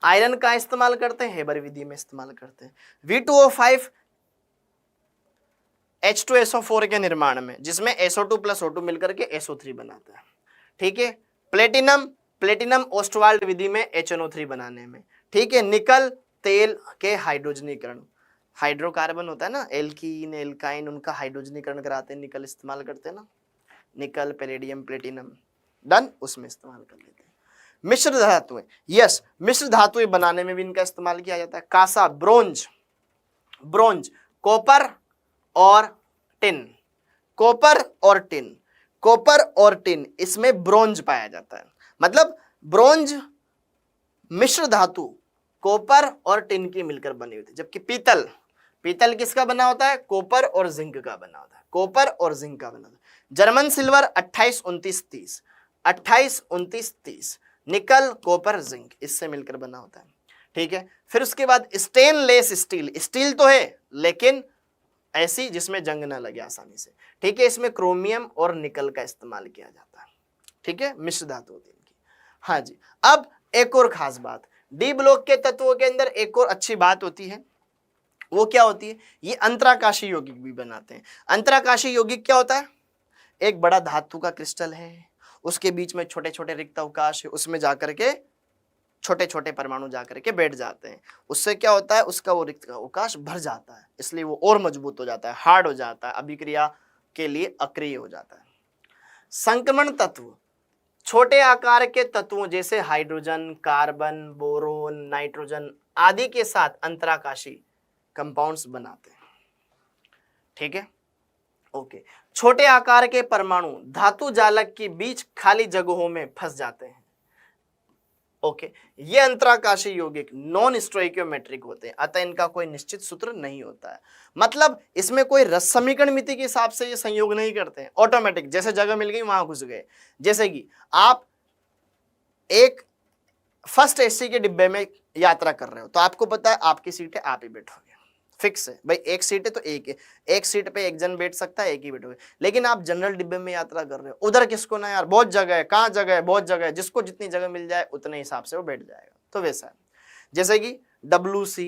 आयरन का इस्तेमाल करते हैं, हेबर विधि में इस्तेमाल करते हैं। V2O5 H2SO4 के निर्माण में, जिसमें SO2 प्लस O2 मिलकर के SO3 बनाता है। ठीक है, प्लेटिनम ओस्टवाल्ड विधि में HNO3 बनाने में। ठीक है, निकल तेल के हाइड्रोजनीकरण, हाइड्रोकार्बन होता है ना, एल्कीन एल्काइन, उनका हाइड्रोजनीकरण कराते हैं, निकल इस्तेमाल करते हैं ना, निकल पैलेडियम प्लेटिनम, डन, उसमें इस्तेमाल कर लेते हैं। मिश्र धातुएं, यस, मिश्र धातुएं बनाने में भी इनका इस्तेमाल किया जाता है। कांसा, ब्रोंज, कॉपर और टिन, कॉपर और टिन, इसमें ब्रोंज पाया जाता है। मतलब ब्रोंज मिश्र धातु कॉपर और टिन की मिलकर बनी होती है, जबकि पीतल किसका बना होता है? कॉपर और जिंक का बना होता है। जर्मन सिल्वर 28 29 30, निकल कॉपर जिंक, इससे मिलकर बना होता है। ठीक है, फिर उसके बाद स्टेनलेस स्टील तो है लेकिन ऐसी जिसमें जंग ना लगे आसानी से। ठीक है, इसमें क्रोमियम और निकल का इस्तेमाल किया जाता है। ठीक है, मिश्र धातु होती है इनकी। हाँ जी, अब एक और खास बात, डी ब्लॉक के तत्वों के अंदर एक और अच्छी बात होती है, वो क्या होती है? ये अंतराकाशी यौगिक भी बनाते हैं। अंतराकाशी यौगिक क्या होता है? एक बड़ा धातु का क्रिस्टल है, उसके बीच में छोटे छोटे रिक्त अवकाश है, उसमें जाकर के छोटे छोटे परमाणु जाकर के बैठ जाते हैं। उससे क्या होता है? उसका वो रिक्त अवकाश भर जाता है, इसलिए वो और मजबूत हो जाता है, हार्ड हो जाता है, अभिक्रिया के लिए अक्रिय हो जाता है। संक्रमण तत्व, छोटे आकार के तत्वों जैसे हाइड्रोजन, कार्बन, बोरोन, नाइट्रोजन आदि के साथ अंतराकाशी कंपाउंड्स बनाते हैं। ठीक है, ओके। छोटे आकार के परमाणु धातु जालक के बीच खाली जगहों में फंस जाते हैं। ओके, ये अंतराकाशी यौगिक नॉन स्टोइकियोमेट्रिक होते हैं, अतः इनका कोई निश्चित सूत्र नहीं होता है। मतलब इसमें कोई रस समीकरण मिति के हिसाब से ये संयोग नहीं करते हैं, ऑटोमेटिक, जैसे जगह मिल गई वहां घुस गए। जैसे कि आप एक फर्स्ट एसी के डिब्बे में यात्रा कर रहे हो, तो आपको पता है आपकी सीट है, आप ही बैठोगे, फिक्स है भाई, एक सीट है तो एक है, एक सीट पे एक जन बैठ सकता है, एक ही बैठोगे। लेकिन आप जनरल डिब्बे में यात्रा कर रहे हो, उधर किसको ना यार, बहुत जगह है, कहाँ जगह है, बहुत जगह है, जिसको जितनी जगह मिल जाए उतने हिसाब से वो बैठ जाएगा। तो वैसा है, जैसे कि WC,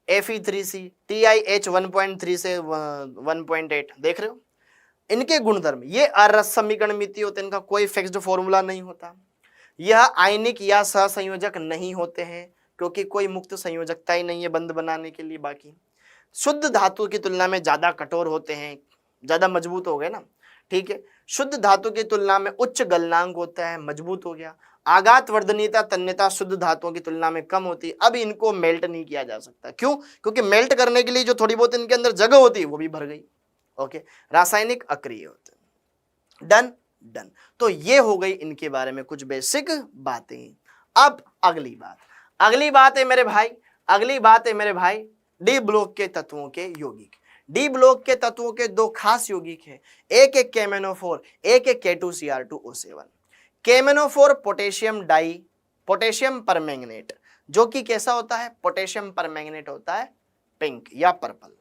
Fe3C, TiH 1.3 से 1.8 देख रहे हो, इनके गुणधर्म ये अरस समीकरण मिति होते हैं, इनका कोई फिक्स्ड फॉर्मूला नहीं होता। यह आयनिक या सहसंयोजक नहीं होते हैं, क्योंकि कोई मुक्त संयोजकता ही नहीं है बंद बनाने के लिए। बाकी शुद्ध धातु की तुलना में ज्यादा कठोर होते हैं, ज्यादा मजबूत हो गए ना। ठीक है, शुद्ध धातु की तुलना में उच्च गलनांक होता है, मजबूत हो गया। आघात वर्धनीयता तन्यता शुद्ध धातुओं की तुलना में कम होती है। अब इनको मेल्ट नहीं किया जा सकता, क्यों? क्योंकि मेल्ट करने के लिए जो थोड़ी बहुत इनके अंदर जगह होती है वो भी भर गई। ओके, रासायनिक अक्रिय होते हैं। डन। तो ये हो गई इनके बारे में कुछ बेसिक बातें। अब अगली बात है मेरे भाई, डी ब्लॉक के तत्वों के यौगिक। डी ब्लॉक के तत्वों के दो खास यौगिक हैं, एक KMnO4, एक K2Cr2O7। KMnO4 पोटेशियम परमैंगनेट, जो कि कैसा होता है? पोटेशियम परमैंगनेट होता है पिंक या पर्पल।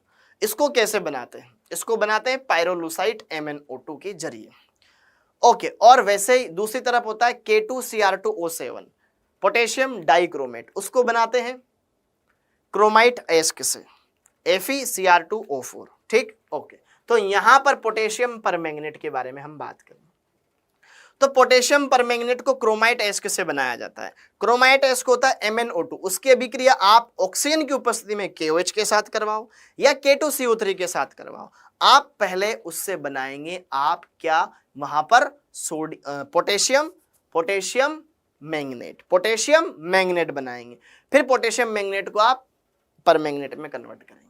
इसको कैसे बनाते हैं? इसको बनाते हैं पायरोलुसाइट MnO2 के जरिए। ओके, और वैसे ही दूसरी तरफ होता है K2Cr2O7 पोटेशियम डाइक्रोमेट, उसको बनाते हैं क्रोमाइट एस्क से, FeCr2O4। ठीक, ओके। तो यहां पर पोटेशियम परमैंगनेट के बारे में हम बात करें, तो पोटेशियम परमैंगनेट को क्रोमाइट एस्क से बनाया जाता है। क्रोमाइट एस्क होता है MnO2, उसकी अभिक्रिया आप ऑक्सीजन की उपस्थिति में KOH के साथ करवाओ या K2CO3 के साथ करवाओ, आप पहले उससे बनाएंगे आप क्या? वहां पर पोटेशियम मैंगनेट बनाएंगे, फिर पोटेशियम मैंगनेट को आप परमैंगनेट में कन्वर्ट करेंगे।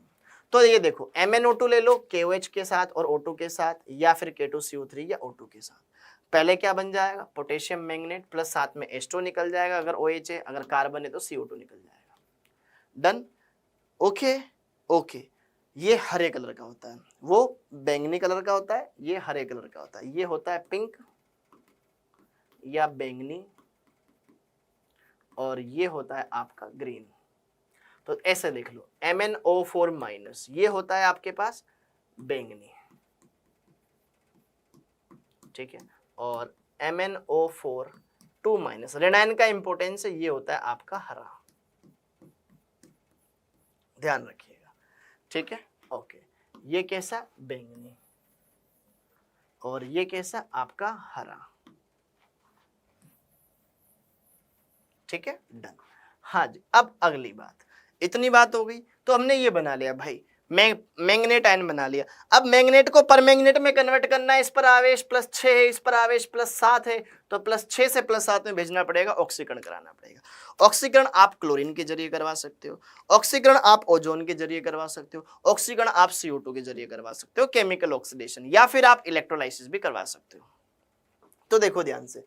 तो ये देखो, MnO2 ले लो KOH के साथ और O2 के साथ, या फिर K2CO3 या O2 के साथ। पहले क्या बन जाएगा? पोटेशियम मैंगनेट प्लस साथ में H2 निकल जाएगा, अगर OH है, अगर कार्बन है तो CO2 निकल जाएगा। Done, okay. ये हरे कलर का होता है, वो बैंगनी कलर का होता है, ये हरे कलर का होता है, ये होता है पिंक या बैंगनी, और ये होता है आपका ग्रीन। तो ऐसे देख लो, MnO4 माइनस, ये होता है आपके पास बैंगनी, ठीक है, और MnO4 2 माइनस, रेनाइन का इंपोर्टेंस है, ये होता है आपका हरा, ध्यान रखिएगा। ठीक है, ओके। ये कैसा बैंगनी, और ये कैसा आपका हरा। ठीक है, डन। हाँ जी, अब अगली बात, इतनी बात हो गई तो हमने ये बना लिया भाई, मैंगनेट आयन बना लिया। अब मैंगनेट को परमैंगनेट में कन्वर्ट करना है, इस पर आवेश +6 है, इस पर आवेश +7 है, तो +6 से +7 में भेजना पड़ेगा, ऑक्सीकरण कराना पड़ेगा। ऑक्सीकरण आप क्लोरीन के जरिए करवा सकते हो, ऑक्सीकरण आप ओजोन के जरिए करवा सकते हो, ऑक्सीकरण आप CO2 के जरिए करवा सकते हो, केमिकल ऑक्सीडेशन, या फिर आप इलेक्ट्रोलाइसिस भी करवा सकते हो। तो देखो ध्यान से,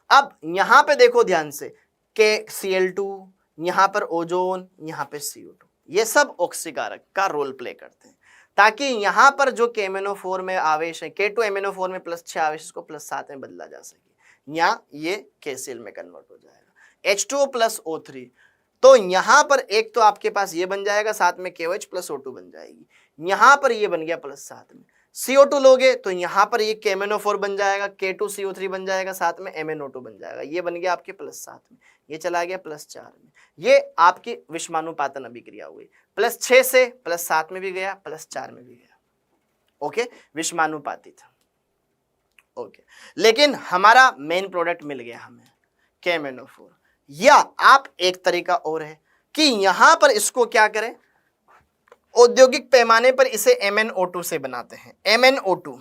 अब यहां पे देखो ध्यान से के Cl2, यहां पर ओजोन, यहां पे CO2, ये सब ऑक्सीकारक का रोल प्ले करते हैं, ताकि यहां पर जो KMnO4 में आवेश है, K2MnO4 में +6 आवेश, इसको +7 में बदला जा सके, या ये KCl में कन्वर्ट हो जाएगा। H2O + O3, तो यहां पर एक तो आपके पास ये बन जाएगा, साथ में KOH + O2 बन जाएगी, यहां पर ये बन गया +7 में। CO2 लोगे तो यहां पर ये KMnO4 बन जाएगा, K2CO3 बन जाएगा, साथ में MnO2 बन जाएगा, ये बन गया आपके +7 में, ये चला गया +4 में। ये आपकी विषमानुपातन अभिक्रिया हुई, +6 से +7 में भी गया, +4 में भी गया। ओके, विषमानुपातित। ओके, लेकिन हमारा मेन प्रोडक्ट मिल गया हमें KMnO4। या आप एक तरीका और है कि यहां पर इसको क्या करें, औद्योगिक पैमाने पर इसे MnO2 से बनाते हैं, MnO2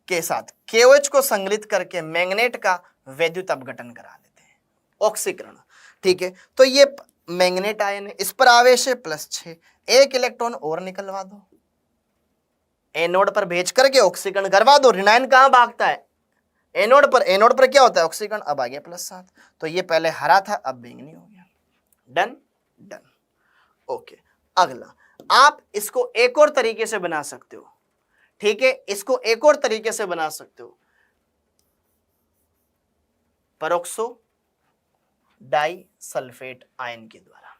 के साथ KOH को संग्रहित करके मैंगनेट का वैद्युत अपघटन करा लेते हैं, ऑक्सीकरण। ठीक है, तो ये मैंगनेट आयन है, इस पर आवेश है +6, एक इलेक्ट्रॉन और निकलवा दो, एनोड पर भेज करके ऑक्सीकरण करवा दो। ऋण आयन कहां भागता है, एनोड पर, एनोड पर क्या होता है, ऑक्सीकरण। अब आ गया +7, तो ये पहले हरा था, अब बैंगनी हो गया। Done done. ओके, अगला आप इसको एक और तरीके से बना सकते हो। ठीक है, इसको एक और तरीके से बना सकते हो, परऑक्सो डाई सल्फेट आयन के द्वारा,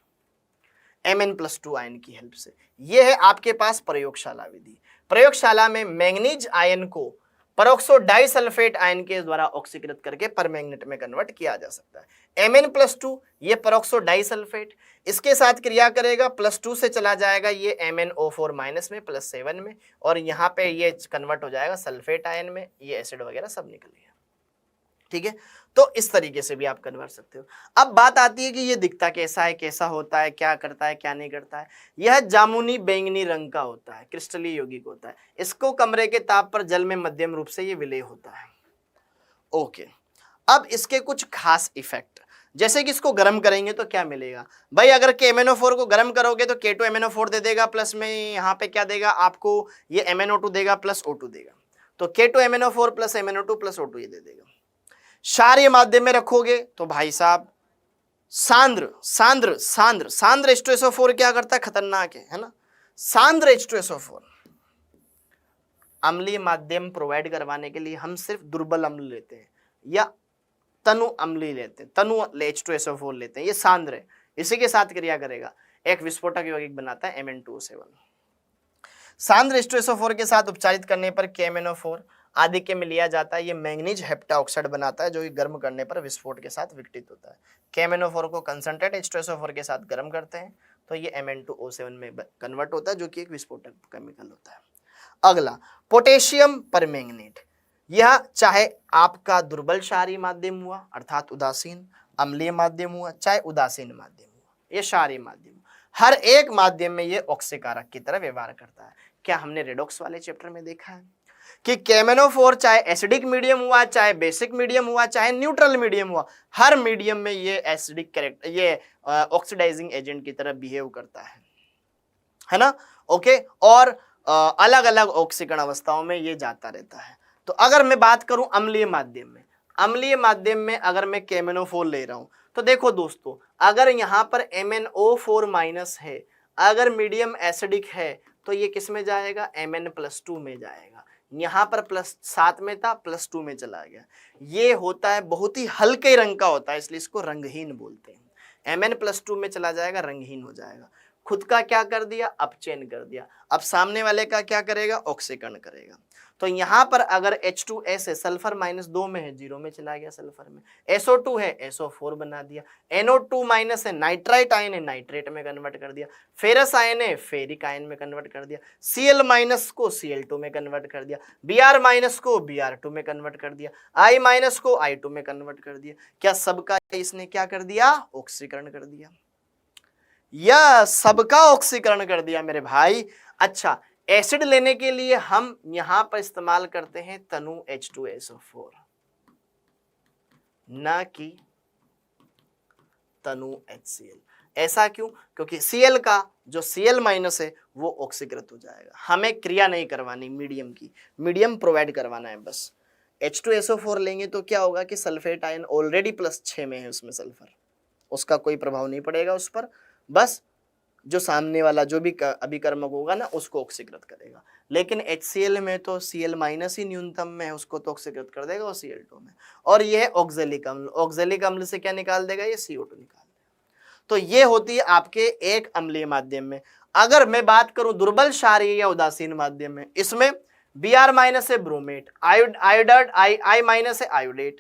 Mn+2 आयन की हेल्प से। यह है आपके पास प्रयोगशाला विधि। प्रयोगशाला में मैंगनीज आयन को परऑक्सो डाई सल्फेट आयन के द्वारा ऑक्सीकृत करके परमैंगनेट में कन्वर्ट किया जा सकता है। Mn+2 ये परऑक्सो डाई सल्फेट, इसके साथ क्रिया करेगा, +2 से चला जाएगा ये MnO4- में +7 में, और यहाँ पे ये कन्वर्ट हो जाएगा सल्फेट आयन में, ये एसिड वगैरह सब निकल गया। ठीक है, तो इस तरीके से भी आप कन्वर्ट सकते हो। अब बात आती है कि ये दिखता कैसा है, कैसा होता है, क्या करता है, क्या नहीं करता है। यह जामुनी बैंगनी रंग का होता है, क्रिस्टलीय यौगिक होता है। इसको कमरे के ताप पर जल में मध्यम रूप से ये विलय होता है। ओके, अब इसके कुछ खास इफेक्ट, जैसे कि इसको गर्म करेंगे तो क्या मिलेगा भाई, अगर KMnO4 को गर्म करोगे तो K2MnO4 दे देगा, प्लस में यहाँ पे क्या देगा आपको, ये MnO2 देगा प्लस O2 देगा, तो K2MnO4 + MnO2 + O2 ये दे देगा। क्षारीय माध्यम में रखोगे तो भाई साहब सांद्र सांद्र सांद्र सांद्र H2SO4 क्या करता है, खतरनाक है ना। सांद्र H2SO4 अम्लीय माध्यम प्रोवाइड करवाने के लिए हम सिर्फ दुर्बल अम्ल लेते हैं या तनु अम्लीय लेते हैं, तनु H2SO4 लेते हैं, ये सांद्र है, इसी के साथ क्रिया करेगा, एक विस्फोटक यौगिक बनाता है Mn2O7। सांद्र H2SO4 के साथ उपचारित करने पर KMnO4 आधिक्य में लिया जाता है, ये मैंगनीज हेप्टाऑक्साइड बनाता है, जो कि गर्म करने पर विस्फोट के साथ विघटित होता है। KMnO4 को कंसंट्रेट H2SO4 के साथ गर्म करते हैं तो ये Mn2O7 में कन्वर्ट होता है, जो कि एक विस्फोटक केमिकल होता है। अगला पोटेशियम परमैंगनेट, यह चाहे आपका दुर्बल क्षारीय माध्यम हुआ अर्थात उदासीन, अम्लीय माध्यम हुआ चाहे उदासीन माध्यम हुआ, ये क्षारीय माध्यम, हर एक माध्यम में ये ऑक्सीकारक की तरह व्यवहार करता है। क्या हमने रेडॉक्स वाले चैप्टर में देखा है कि KMnO4 चाहे एसिडिक मीडियम हुआ, चाहे बेसिक मीडियम हुआ, चाहे न्यूट्रल मीडियम हुआ, हर मीडियम में ये एसिडिक कैरेक्टर, ये ऑक्सीडाइजिंग एजेंट की तरह बिहेव करता है ना। ओके, और अलग अलग ऑक्सीकरण अवस्थाओं में ये जाता रहता है। तो अगर मैं बात करूं अम्लीय माध्यम में, अम्लीय माध्यम में अगर मैं KMnO4 ले रहा हूं तो देखो दोस्तों, अगर यहाँ पर MnO4- है, अगर मीडियम एसिडिक है तो ये किस में जाएगा, Mn+2 में जाएगा। यहाँ पर +7 में था, +2 में चला गया। ये होता है बहुत ही हल्के रंग का होता है, इसलिए इसको रंगहीन बोलते हैं। Mn+2 में चला जाएगा, रंगहीन हो जाएगा। खुद का क्या कर दिया, अपचयन कर दिया। अब सामने वाले का क्या करेगा, ऑक्सीकरण करेगा। तो यहां पर अगर H2S है, सल्फर -2 में है, 0 में चला गया सल्फर में। SO2 है, SO4 बना दिया। NO2- है, नाइट्राइट आयन है, नाइट्रेट में कन्वर्ट कर दिया। फेरस आयन है, फेरिक आयन में कन्वर्ट कर दिया। Cl- को Cl2 में कन्वर्ट कर दिया। Br- को Br2 में कन्वर्ट कर दिया। I- को I2 में कन्वर्ट कर दिया। क्या सबका इसने क्या कर दिया, ऑक्सीकरण कर दिया। यह सबका ऑक्सीकरण कर दिया मेरे भाई। अच्छा, एसिड लेने के लिए हम यहां पर इस्तेमाल करते हैं तनु H2SO4, ना कि तनु HCl। ऐसा क्यों, क्योंकि Cl का जो Cl- है वो ऑक्सीकृत हो जाएगा। हमें क्रिया नहीं करवानी मीडियम की, मीडियम प्रोवाइड करवाना है बस। H2SO4 लेंगे तो क्या होगा कि सल्फेट आयन ऑलरेडी +6 में है, उसमें सल्फर, उसका कोई प्रभाव नहीं पड़ेगा उस पर, बस जो सामने वाला जो भी अभिकर्मक होगा ना उसको ऑक्सीकृत करेगा। लेकिन HCl में तो Cl- ही न्यूनतम में है, उसको तो ऑक्सीकृत कर देगा वो Cl2 में। और ये है ऑक्जेलिक अम्ल, ऑक्जेलिक अम्ल से क्या निकाल देगा, ये CO2 निकाल देगा। तो ये होती है आपके एक अम्लीय माध्यम में। अगर मैं बात करूं दुर्बल क्षारीय या उदासीन माध्यम में, इसमें Br- है ब्रोमेट, आयोडाइड I- है आयोडेट,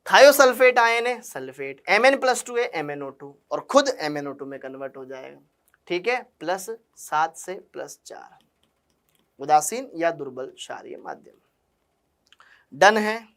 थायोसल्फेट आयन है सल्फेट, Mn+2 है MnO2 और खुद MnO2 में कन्वर्ट हो जाएगा। ठीक है, +7 से +4, उदासीन या दुर्बल क्षारीय माध्यम। डन है,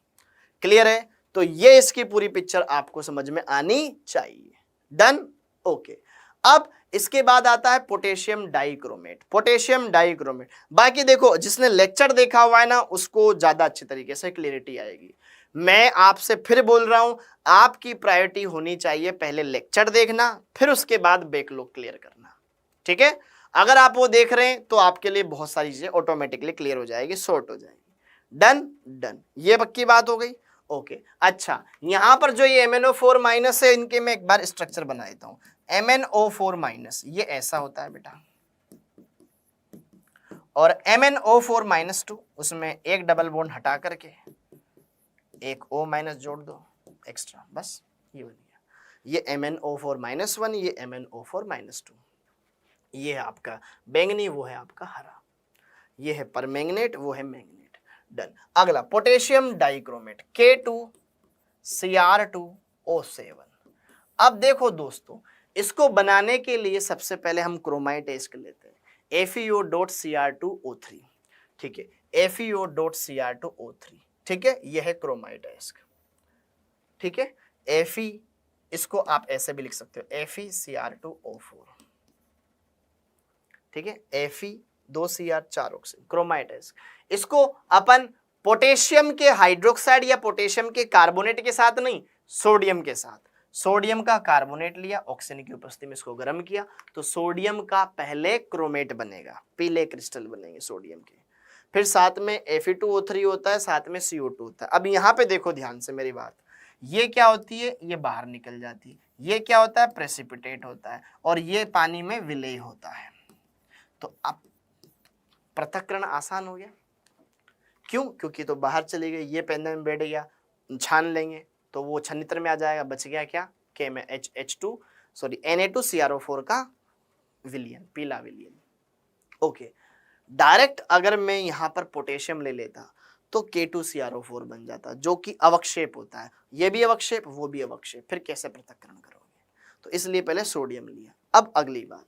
क्लियर है। तो ये इसकी पूरी पिक्चर आपको समझ में आनी चाहिए। Done, okay. अब इसके बाद आता है पोटेशियम डाइक्रोमेट। पोटेशियम डाइक्रोमेट, बाकी देखो जिसने लेक्चर देखा हुआ है ना उसको ज्यादा अच्छी तरीके से क्लियरिटी आएगी। मैं आपसे फिर बोल रहा हूं, आपकी प्रायोरिटी होनी चाहिए पहले लेक्चर देखना, फिर उसके बाद बैकलॉग क्लियर करना। ठीक है, अगर आप वो देख रहे हैं तो आपके लिए बहुत सारी चीजें ऑटोमेटिकली क्लियर हो जाएगी, सॉर्ट हो जाएगी। डन, डन, ये पक्की बात हो गई। ओके, अच्छा यहां पर जो ये MnO4- है, इनके मैं एक बार स्ट्रक्चर बना देता हूं। MnO4- ये ऐसा होता है बेटा, और MnO4- उसमें एक डबल बॉन्ड हटा करके एक O- जोड़ दो एक्स्ट्रा, बस ये बन गया। ये MnO4-1, ये MnO4-2। ये है आपका बैंगनी, वो है आपका हरा। ये है परमैंगनेट, वो है मैंगनेट। डन। अगला पोटेशियम डाइक्रोमेट K2Cr2O7। अब देखो दोस्तों, इसको बनाने के लिए सबसे पहले हम क्रोमाइट टेस्ट लेते हैं, FeO.Cr2O3। ठीक है, FeO.Cr2O3। ठीक है, यह है क्रोमाइट टेस्ट। ठीक है, Fe, इसको आप ऐसे भी लिख सकते हो FeCr2O4। ठीक है, Fe2Cr 4 ऑक्सीजन, क्रोमाइट टेस्ट। इसको अपन पोटेशियम के हाइड्रोक्साइड या पोटेशियम के कार्बोनेट के साथ नहीं, सोडियम के साथ, सोडियम का कार्बोनेट लिया, ऑक्सीजन की उपस्थिति में इसको गर्म किया तो सोडियम का पहले क्रोमेट बनेगा, पीले क्रिस्टल बनेंगे सोडियम के। फिर साथ में Fe2O3 होता है, साथ में CO2 होता है। अब यहाँ पे देखो ध्यान से मेरी बात, ये क्या होती है, ये बाहर निकल जाती है। ये क्या होता है, प्रेसिपिटेट होता है, और ये पानी में विलय होता है। तो अब पृथक्करण आसान हो गया। क्यों, क्योंकि तो बाहर चली गई, ये पेंदे में बैठ गया, छान लेंगे तो वो छन्नित्र में आ जाएगा, बच गया क्या, के में Na2CrO4 का विलियन, पीला विलियन। ओके, डायरेक्ट अगर मैं यहां पर पोटेशियम ले लेता तो K2CrO4 बन जाता, जो कि अवक्षेप होता है, ये भी अवक्षेप वो भी अवक्षेप, फिर कैसे पृथक्करण करोगे। तो इसलिए पहले सोडियम लिया। अब अगली बात,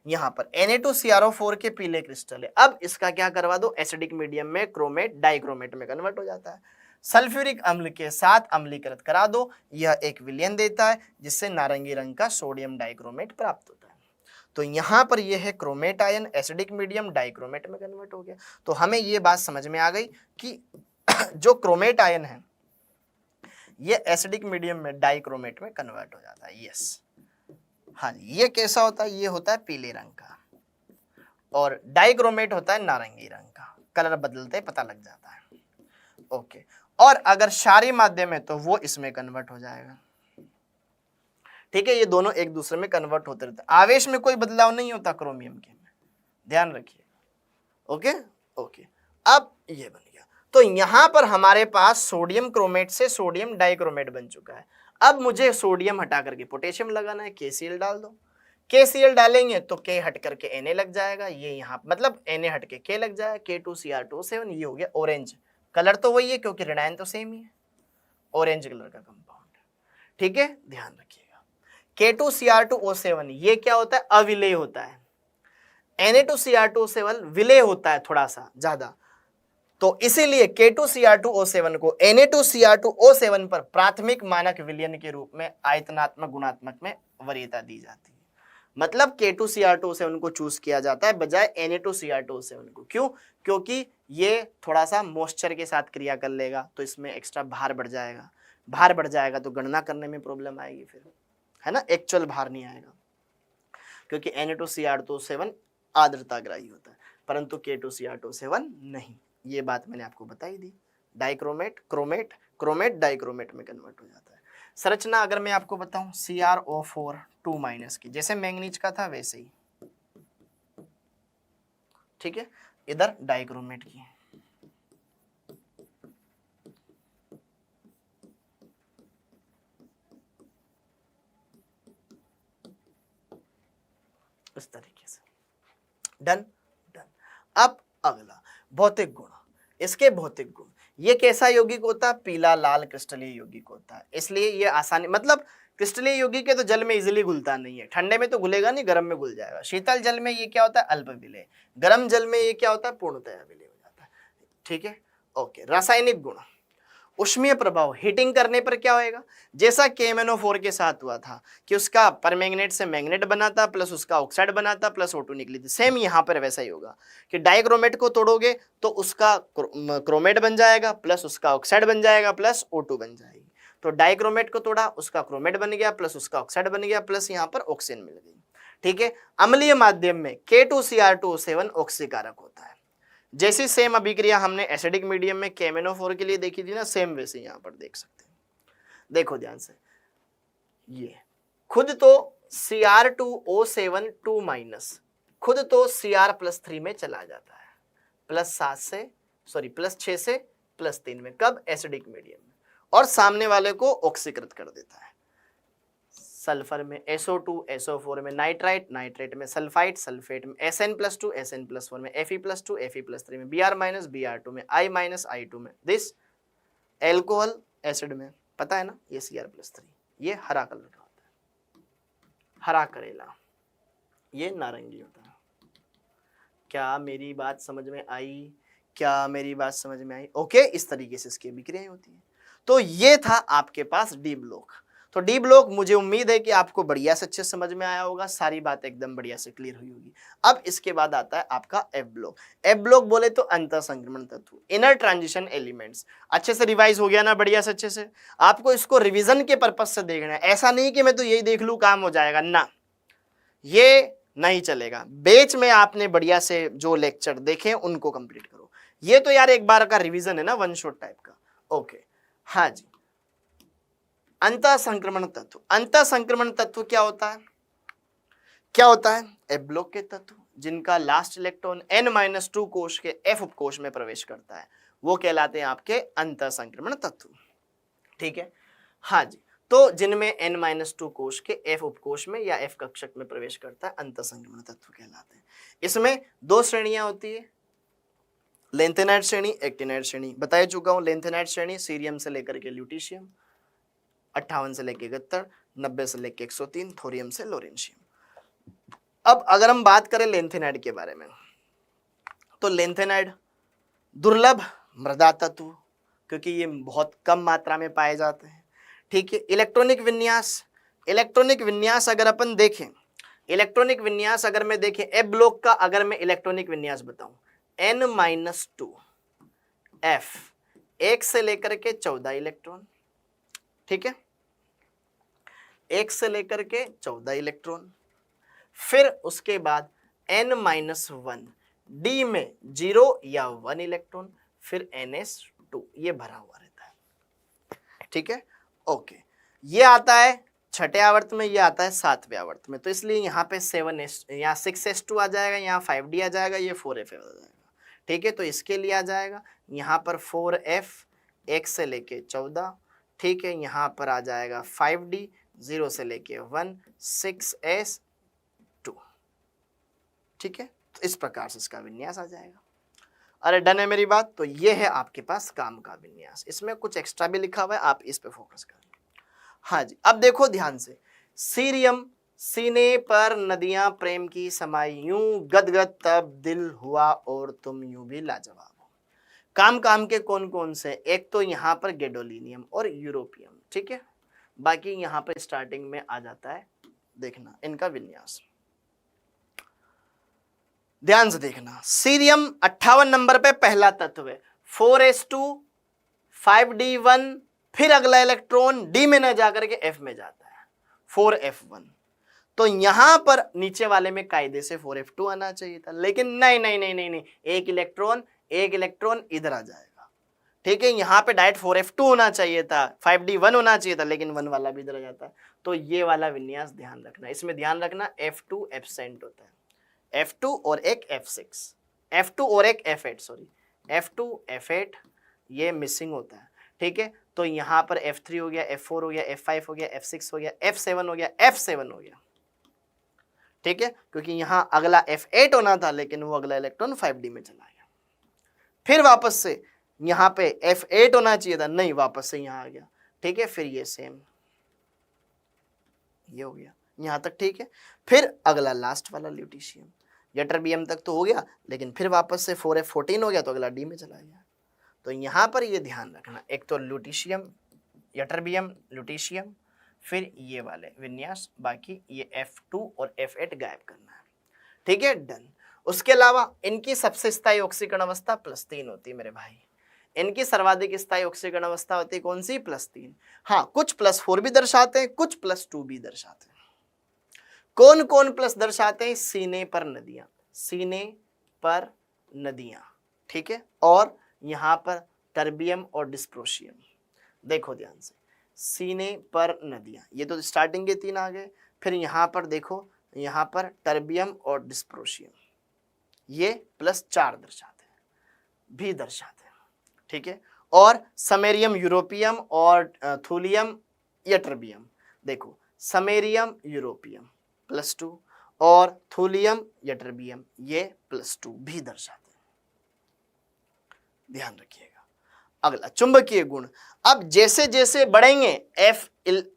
यहां पर Na2CrO4 के पीले क्रिस्टल है, अब इसका क्या करवा दो, एसिडिक मीडियम में क्रोमेट डाइक्रोमेट में कन्वर्ट हो जाता है, सल्फ्यूरिक अम्ल के साथ अम्लीकृत करा दो, यह एक विलयन देता है जिससे नारंगी रंग का सोडियम डाइक्रोमेट प्राप्त होता है। तो यहां पर यह है chromate ion, acidic medium dichromate में कन्वर्ट हो गया। तो हमें यह बात समझ में आ गई कि जो क्रोमेट आयन है ये एसिडिक मीडियम में डाइक्रोमेट में कन्वर्ट हो जाता है। यस, हाँ, ये कैसा होता है, ये होता है पीले रंग का, और डाइक्रोमेट होता है नारंगी रंग का, कलर बदलते पता लग जाता है। ओके, और अगर क्षारीय माध्यम है तो वो इसमें कन्वर्ट हो जाएगा। ठीक है, ये दोनों एक दूसरे में कन्वर्ट होते रहते हैं, आवेश में कोई बदलाव नहीं होता क्रोमियम के में, ध्यान रखिए। ओके, ओके, अब ये बन गया। तो यहां पर हमारे पास सोडियम क्रोमेट से सोडियम डाइक्रोमेट बन चुका है। अब मुझे सोडियम हटा करके पोटेशियम लगाना है, KCl डाल दो। KCl डालेंगे तो K हट करके Na लग जाएगा, ये यहाँ मतलब Na हट के K लग जाएगा, K2Cr2O7, ये हो गया ऑरेंज। कलर तो वही है क्योंकि ऋणायन तो सेम ही है, ऑरेंज कलर का कंपाउंड। ठीक है, ध्यान रखिएगा। K2Cr2O7 ये क्या होता है, अविलेय होता है। Na2Cr2O7 विलेय होता है थोड़ा सा ज्यादा, तो इसीलिए K2Cr2O7 को Na2Cr2O7 पर प्राथमिक मानक विलयन के रूप में आयतनात्मक गुणात्मक में वरीयता दी जाती है। मतलब K2Cr2O7 को चूज किया जाता है बजाय Na2Cr2O7 को। क्यों? क्योंकि ये थोड़ा सा मॉइस्चर के साथ क्रिया कर लेगा तो इसमें एक्स्ट्रा भार बढ़ जाएगा, भार बढ़ जाएगा तो गणना करने में प्रॉब्लम आएगी फिर, है ना, एक्चुअल भार नहीं आएगा, क्योंकि Na2Cr2O7 आर्द्रताग्राही होता है परंतु K2Cr2O7 नहीं। ये बात मैंने आपको बताई दी। डाइक्रोमेट, क्रोमेट, क्रोमेट डाइक्रोमेट में कन्वर्ट हो जाता है। संरचना अगर मैं आपको बताऊं CrO4 2- की, जैसे मैंगनीज का था वैसे ही, ठीक है, इधर डाइक्रोमेट की। इस तरीके से, डन डन। अब अगला भौतिक गुण, इसके भौतिक गुण, ये कैसा यौगिक होता है, पीला लाल क्रिस्टलीय यौगिक होता है, इसलिए ये आसानी, मतलब क्रिस्टलीय यौगिक के तो जल में इजीली घुलता नहीं है, ठंडे में तो घुलेगा नहीं, गर्म में घुल जाएगा। शीतल जल में ये क्या होता है, अल्प विलेय, गर्म जल में ये क्या होता है, पूर्णतया विलेय हो जाता है। ठीक है, ओके। रासायनिक गुण, उष्मीय प्रभाव, हीटिंग करने पर क्या होएगा, जैसा KMnO4 के साथ हुआ था कि उसका परमैंगनेट से मैग्नेट बना था प्लस उसका ऑक्साइड बना था प्लस O2 निकली थी, सेम यहाँ पर वैसा ही होगा कि डाइक्रोमेट को तोड़ोगे तो उसका क्रोमेट बन जाएगा प्लस उसका ऑक्साइड बन जाएगा प्लस O2 बन जाएगी। तो डाइक्रोमेट को तोड़ा, उसका क्रोमेट बन गया प्लस उसका ऑक्साइड बन गया प्लस यहाँ पर ऑक्सीजन मिल गई। ठीक है, अम्लीय माध्यम में K2Cr2O7 ऑक्सीकारक होता है। जैसी सेम अभिक्रिया हमने एसिडिक मीडियम में KMnO4 के लिए देखी थी ना, सेम वैसे यहाँ पर देख सकते हैं। देखो ध्यान से, ये खुद तो Cr2O7 2- खुद तो Cr+3 में चला जाता है, +6 से +3 में, कब, एसिडिक मीडियम में, और सामने वाले को ऑक्सीकृत कर देता है। सल्फर में SO2, SO4 में नाइट्राइट, नाइट्रेट में सल्फाइट, सल्फेट में Sn+2, Sn+4 में Fe+2, Fe+3 में Br-, Br2 में I-, I2 में दिस एल्कोहल एसिड में, पता है ना, ये Cr+3, ये हरा कलर का होता है, हरा करेला, ये नारंगी होता है। क्या मेरी बात समझ में आई, क्या मेरी बात समझ में आई? ओके, इस तरीके से इसकी अभिक्रियाएं होती है। तो ये था आपके पास डी ब्लॉक। तो डी ब्लॉक मुझे उम्मीद है कि आपको बढ़िया से अच्छे समझ में आया होगा, सारी बात एकदम बढ़िया से क्लियर हुई होगी। अब इसके बाद आता है आपका एफ ब्लॉक। एफ ब्लॉक बोले तो अंतर संक्रमण तत्व, इनर ट्रांजिशन एलिमेंट्स। अच्छे से रिवाइज हो गया ना, बढ़िया से अच्छे से। आपको इसको रिवीजन के पर्पज से देखना है, ऐसा नहीं कि मैं तो यही देख लूं काम हो जाएगा ना, ये नहीं चलेगा। बेच में आपने बढ़िया से जो लेक्चर देखे उनको कंप्लीट करो। ये तो यार एक बार का रिवीजन है ना, वन शॉट टाइप का। ओके, हाँ जी। अंतः संक्रमण तत्व, अंतः संक्रमण तत्व क्या होता है, क्या होता है, एफ ब्लॉक के तत्व जिनका लास्ट इलेक्ट्रॉन N-2 कोश के F उपकोश में प्रवेश करता है, वो कहलाते हैं आपके अंतः संक्रमण तत्व। ठीक है, हाँ जी। तो जिनमें N-2 कोश के F उपकोश में या F कक्षक में प्रवेश करता है, अंतः संक्रमण तत्व कहलाते हैं। इसमें दो श्रेणियां होती है, लेंथेनाइड श्रेणी, एक्टिनाइड श्रेणी। बता चुका हूं, लेंथेनाइड श्रेणी सीरियम से लेकर के ल्यूटीशियम, 58 से लेके 71, 90 से लेके 103, थोरियम से लोरेंशियम। अब अगर हम बात करें लेंथेनाइड के बारे में, तो लेंथेनाइड दुर्लभ मृदा तत्व, क्योंकि ये बहुत कम मात्रा में पाए जाते हैं। ठीक है, इलेक्ट्रॉनिक विन्यास, इलेक्ट्रॉनिक विन्यास अगर अपन देखें, इलेक्ट्रॉनिक विन्यास अगर मैं देखें एफ ब्लॉक का, अगर मैं इलेक्ट्रॉनिक विन्यास बताऊं, N-2 F, 1 से लेकर के 14 इलेक्ट्रॉन। ठीक है, 1 से लेकर के 14 इलेक्ट्रॉन। फिर उसके बाद N-1 D में 0 या 1 इलेक्ट्रॉन, फिर NS2, ये भरा हुआ रहता है। ठीक है, ओके। ये आता है छठे आवर्त में, ये आता है 7वें आवर्त में, तो इसलिए यहाँ पे 7s, यहाँ 6s2 आ जाएगा, यहाँ 5D आ जाएगा, ये 4F आ जाएगा। ठीक है, तो इसके लिए आ जाएगा यहाँ पर 4F, 1 से लेके 14। ठीक है, यहाँ पर आ जाएगा 5D, 0 से लेके 1, 6S, ठीक है, तो इस प्रकार से इसका विन्यास आ जाएगा। अरे डन है मेरी बात। तो ये है आपके पास काम का विन्यास, इसमें कुछ एक्स्ट्रा भी लिखा हुआ है, आप इस पे फोकस करें। हाँ जी, अब देखो ध्यान से, सीरियम सीने पर नदियां प्रेम की समाई यूं गदगद तब दिल हुआ और तुम यूं भी लाजवाब हो। काम काम के कौन कौन से, एक तो यहाँ पर गैडोलिनियम और यूरोपियम, ठीक है, बाकी यहाँ पर स्टार्टिंग में आ जाता है, देखना इनका विन्यास ध्यान से देखना। सीरियम 58 नंबर पे पहला तत्व है, 4s2 5d1, फिर अगला इलेक्ट्रॉन डी में न जाकर के एफ में जाता है, 4f1। तो यहां पर नीचे वाले में कायदे से 4f2 आना चाहिए था, लेकिन नहीं नहीं नहीं नहीं नहीं, एक इलेक्ट्रॉन इधर आ जाएगा, ठीक है, यहाँ पे डायरेक्ट 4f2 होना चाहिए था, 5d1 होना चाहिए था, लेकिन 1 वाला भी इधर आ जाता है। तो ये वाला विन्यास ध्यान रखना, इसमें ध्यान रखना f2 एब्सेंट होता है, f2 और एक f6, f2 और एक f8, सॉरी f2 f8 ये मिसिंग होता है, ठीक है। तो यहाँ पर f3 हो गया, f4 हो गया, f5 हो गया, f6 हो गया, f7 हो गया, f7 हो गया, ठीक है, क्योंकि यहाँ अगला f8 होना था, लेकिन वो अगला इलेक्ट्रॉन 5d में चला गया। फिर वापस से यहाँ पे f8 होना चाहिए था, नहीं, वापस से यहाँ आ गया, ठीक है, फिर ये सेम ये हो गया, यहाँ तक ठीक है। फिर अगला लास्ट वाला ल्यूटीशियम, यटरबियम तक तो हो गया, लेकिन फिर वापस से 4f14 हो गया, तो अगला डी में चला गया। तो यहाँ पर ये ध्यान रखना, एक तो ल्यूटीशियम, यटरबियम, ल्यूटीशियम, फिर ये वाले विन्यास, बाकी ये f2 और f8 गायब करना है, ठीक है, डन। उसके अलावा इनकी सबसे स्थायी ऑक्सीकरण अवस्था +3 होती है मेरे भाई, इनकी सर्वाधिक स्थायी ऑक्सीकरण अवस्था होती है कौन सी, +3। हाँ, कुछ +4 भी दर्शाते हैं, कुछ +2 भी दर्शाते हैं। कौन कौन प्लस दर्शाते हैं, सीने पर नदियां, सीने पर नदियां, ठीक है, और यहाँ पर टर्बियम और डिस्प्रोशियम। देखो ध्यान से, सीने पर नदियां, ये तो स्टार्टिंग के 3 आ गए, फिर यहाँ पर देखो, यहाँ पर टर्बियम और डिस्प्रोशियम, ये +4 दर्शाते हैं, भी दर्शाते हैं, ठीक है। और समेरियम, यूरोपियम और थूलियम, यटरबियम, देखो समेरियम, यूरोपियम +2 और थूलियम, यटरबियम ये +2 भी दर्शाते हैं, ध्यान रखिएगा। अगला चुंबकीय गुण, अब जैसे जैसे बढ़ेंगे एफ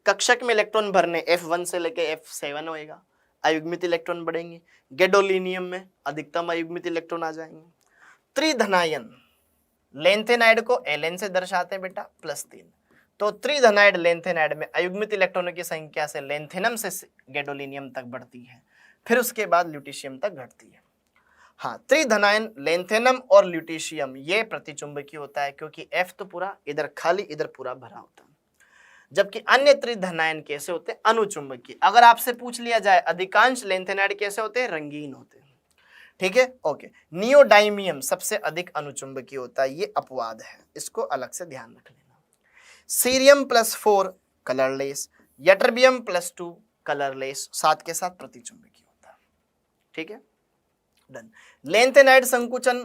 कक्षक में इलेक्ट्रॉन भरने, f1 से लेके f7 होएगा, अयुग्मित इलेक्ट्रॉन बढ़ेंगे। गैडोलिनियम में अधिकतम अयुग्मित इलेक्ट्रॉन आ जाएंगे। त्रिधनायन, लेंथेनाइड को Ln से दर्शाते हैं बेटा, +3। तो त्रिधनाइड लेंथेनाइड में अयुग्मित इलेक्ट्रॉनों की संख्या से लेंथेनम से गैडोलिनियम तक बढ़ती है, फिर उसके बाद ल्यूटीशियम तक घटती है। हाँ, त्रिधनायन लेंथेनम और ल्यूटीशियम ये प्रतिचुंबकीय होता है, क्योंकि F तो पूरा इधर खाली, इधर पूरा भरा होता है, जबकि अन्य त्रिधनायन कैसे होते हैं, अनुचुंबकीय। अगर आपसे पूछ लिया जाए अधिकांश लेंथेनाइड कैसे होते हैं, रंगीन होते हैं, ठीक है, ओके। नियोडाइमियम सबसे अधिक अनुचुंबकीय होता है, ये अपवाद है, इसको अलग से ध्यान रख लेना। सीरियम +4 कलरलेस, यटरबियम +2 कलरलेस, साथ के साथ प्रतिचुंबकीय होता है, ठीक है, डन। लेंथेनाइड संकुचन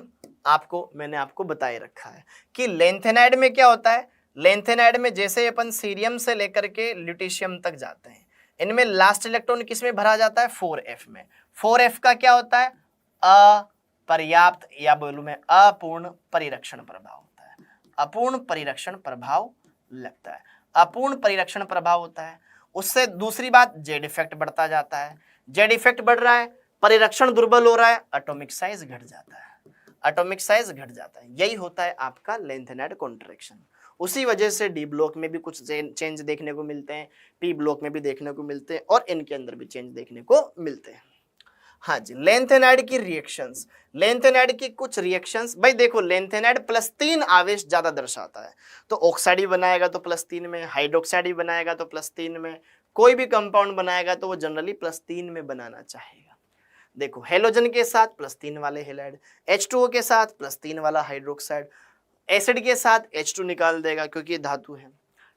मैंने आपको बताए रखा है कि लेंथेनाइड में क्या होता है, लेंथेनाइड में जैसे अपन सीरियम से लेकर के ल्यूटीशियम तक जाते हैं, इनमें लास्ट इलेक्ट्रॉन किस में भरा जाता है, 4f में। 4f का क्या होता है, अपर्याप्त या बोलूं मैं अपूर्ण परिरक्षण प्रभाव होता है, अपूर्ण परिरक्षण प्रभाव लगता है, अपूर्ण परिरक्षण प्रभाव होता है। उससे दूसरी बात, जेड इफेक्ट बढ़ता जाता है, जेड इफेक्ट बढ़ रहा है, परिरक्षण दुर्बल हो रहा है, एटॉमिक साइज घट जाता है, एटॉमिक साइज घट जाता है, यही होता है आपका लेंथेनाइड कॉन्ट्रैक्शन। उसी वजह से डी ब्लॉक में भी कुछ चेंज देखने को मिलते हैं, पी ब्लॉक में भी देखने को मिलते हैं, और इनके अंदर भी चेंज देखने को मिलते हैं। हाँ जी, लेंथेनाइड की रिएक्शंस, लेंथेनाइड की कुछ रिएक्शंस, भाई देखो लेंथेनाइड +3 आवेश ज्यादा दर्शाता है, तो ऑक्साइड भी बनाएगा तो +3 में, हाइड्रोक्साइड भी बनाएगा तो +3 में, कोई भी कंपाउंड बनाएगा तो वो जनरली +3 में बनाना चाहेगा। देखो हेलोजन के साथ +3 वाले हेलाइड, H2O के साथ +3 वाला हाइड्रोक्साइड, एसिड के साथ H2 निकाल देगा क्योंकि धातु है,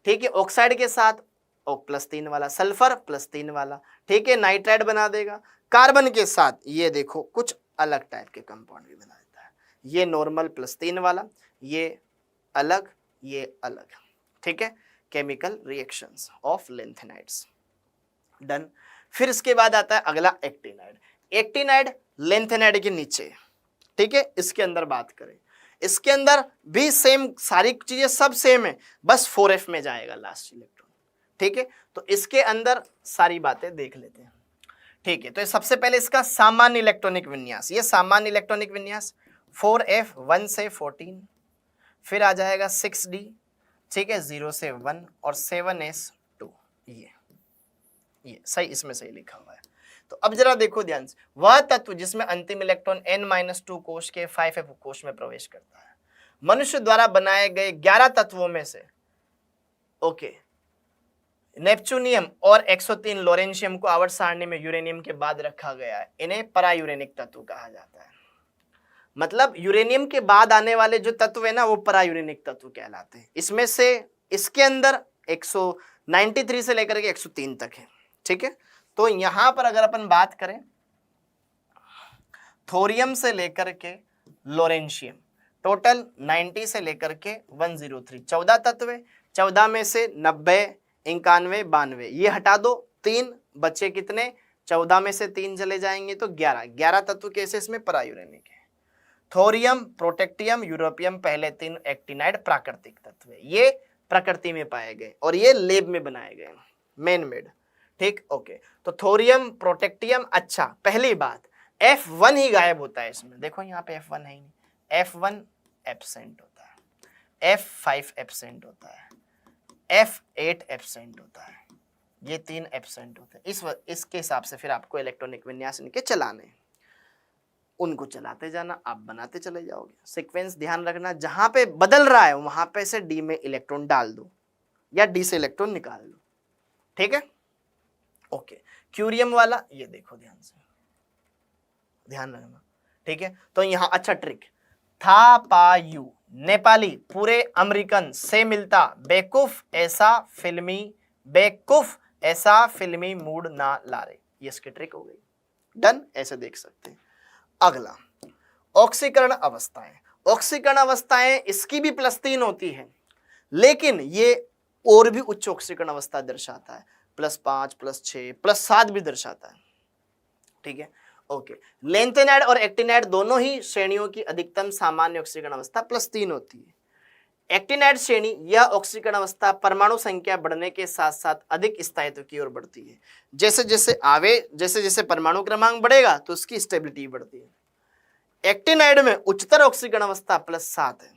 ठीक है, ऑक्साइड के साथ +3 वाला, सल्फर +3 वाला, ठीक है, नाइट्राइड बना देगा। कार्बन के साथ ये देखो कुछ अलग टाइप के कंपाउंड भी बना देता है, ये नॉर्मल +3 वाला, ये अलग, ठीक है, chemical reactions of lanthanides, done. फिर इसके बाद आता है अगला एक्टिनाइड। एक्टिनाइड लेंथेनाइड के नीचे, ठीक है। इसके अंदर बात करें, इसके अंदर भी सेम, सारी चीजें सब सेम है, बस 4f में जाएगा लास्ट इलेक्ट्रॉन, ठीक है। तो इसके अंदर सारी बातें देख लेते हैं, ठीक है। तो सबसे पहले इसका सामान्य इलेक्ट्रॉनिक विन्यास, ये सामान्य इलेक्ट्रॉनिक विन्यास 4f 1 से 14, फिर आ जाएगा 6d, ठीक है, 0 से 1 और 7s 2, ये सही, इसमें सही लिखा हुआ है। तो अब जरा देखो ध्यान से, वह तत्व जिसमें अंतिम इलेक्ट्रॉन n-2 कोश के 5f कोश में प्रवेश करता है, मनुष्य द्वारा बनाए गए 11 तत्वों में से, ओके, नेपच्यूनियम और 103 लोरेंशियम को आवर्त सारणी में यूरेनियम के बाद रखा गया है, इन्हें परायूरेनिक तत्व कहा जाता है। मतलब यूरेनियम के बाद आने वाले जो तत्व है ना, वो परायूरेनिक तत्व कहलाते हैं। इसमें से इसके अंदर 193 से लेकर के 103 तक है, ठीक है। तो यहां पर अगर अपन बात करें, थोरियम से लेकर के लोरेंशियम, टोटल 90 से लेकर के 103, 14 तत्व है। 14 में से 90, 91, 92 ये हटा दो, 3 बचे कितने, 14 में से 3 चले जाएंगे तो 11 तत्व कैसे इसमें परायूरेनिक है। थोरियम, प्रोटेक्टियम, यूरोपियम पहले 3 एक्टिनाइड प्राकृतिक तत्व है, ये प्रकृति में पाए गए और ये लैब में बनाए गए, मैन मेड, ठीक, ओके। तो थोरियम, प्रोटेक्टियम, अच्छा पहली बात F1 ही गायब होता है इसमें, देखो यहाँ पे F1 है ही नहीं, F1 एब्सेंट होता है, F5 एब्सेंट होता है, F8 एब्सेंट होता है, ये 3 एब्सेंट होते हैं। इसके हिसाब से फिर आपको इलेक्ट्रॉनिक विन्यास इनके चलाने हैं, उनको चलाते जाना, आप बनाते चले जाओगे। सीक्वेंस ध्यान रखना, जहां पे बदल रहा है वहां पे से डी में इलेक्ट्रॉन डाल दो या डी से इलेक्ट्रॉन निकाल दो, ठीक है, ओके। क्यूरियम वाला ये देखो ध्यान से, ध्यान रखना, ठीक है। तो यहां अच्छा ट्रिक, था पा यू नेपाली पूरे अमेरिकन से मिलता, बेवकूफ ऐसा फिल्मी मूड ना लारे, ये इसकी ट्रिक हो गई, डन, ऐसे देख सकते हैं। अगला ऑक्सीकरण अवस्थाएं, ऑक्सीकरण अवस्थाएं इसकी भी +3 होती है, लेकिन ये और भी उच्च ऑक्सीकरण अवस्था दर्शाता है, +5, +6, +7 भी दर्शाता है, ठीक है, ओके। लेंथेनाइड और एक्टिनाइड दोनों ही श्रेणियों की अधिकतम सामान्य ऑक्सीकरण अवस्था +3 होती है। एक्टिनाइड श्रेणी यह ऑक्सीकरण अवस्था परमाणु संख्या बढ़ने के साथ साथ अधिक स्थायित्व की ओर बढ़ती है, जैसे जैसे परमाणु क्रमांक बढ़ेगा तो उसकी स्टेबिलिटी बढ़ती है। एक्टिनाइड में उच्चतर ऑक्सीकरण अवस्था +7 है,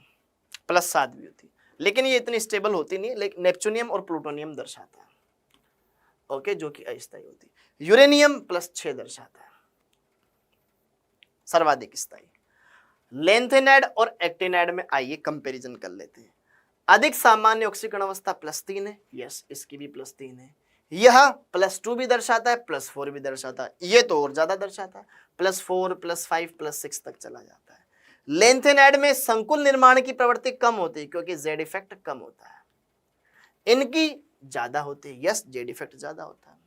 +7 भी होती है, लेकिन ये इतनी स्टेबल होती नहीं, लेकिन नेपच्यूनियम और प्लूटोनियम दर्शाता है, ओके, जो कि अस्थायी होती है। यूरेनियम +6 दर्शाता है, सर्वाधिक स्थायी। लेंथेनाइड और एक्टिनाइड में आइए कंपैरिजन कर लेते हैं। अधिक सामान्य ऑक्सीकरण अवस्था +3 है, यस, इसकी भी +3 है। यह +2 भी दर्शाता है, +4 भी दर्शाता है, ये तो और ज्यादा दर्शाता है, +4, +5, +6 तक चला जाता है। लेंथेनाइड में संकुल निर्माण की प्रवृत्ति कम होती है क्योंकि जेड इफेक्ट कम होता है, इनकी ज्यादा होती है, यस, जेड इफेक्ट ज्यादा होता है।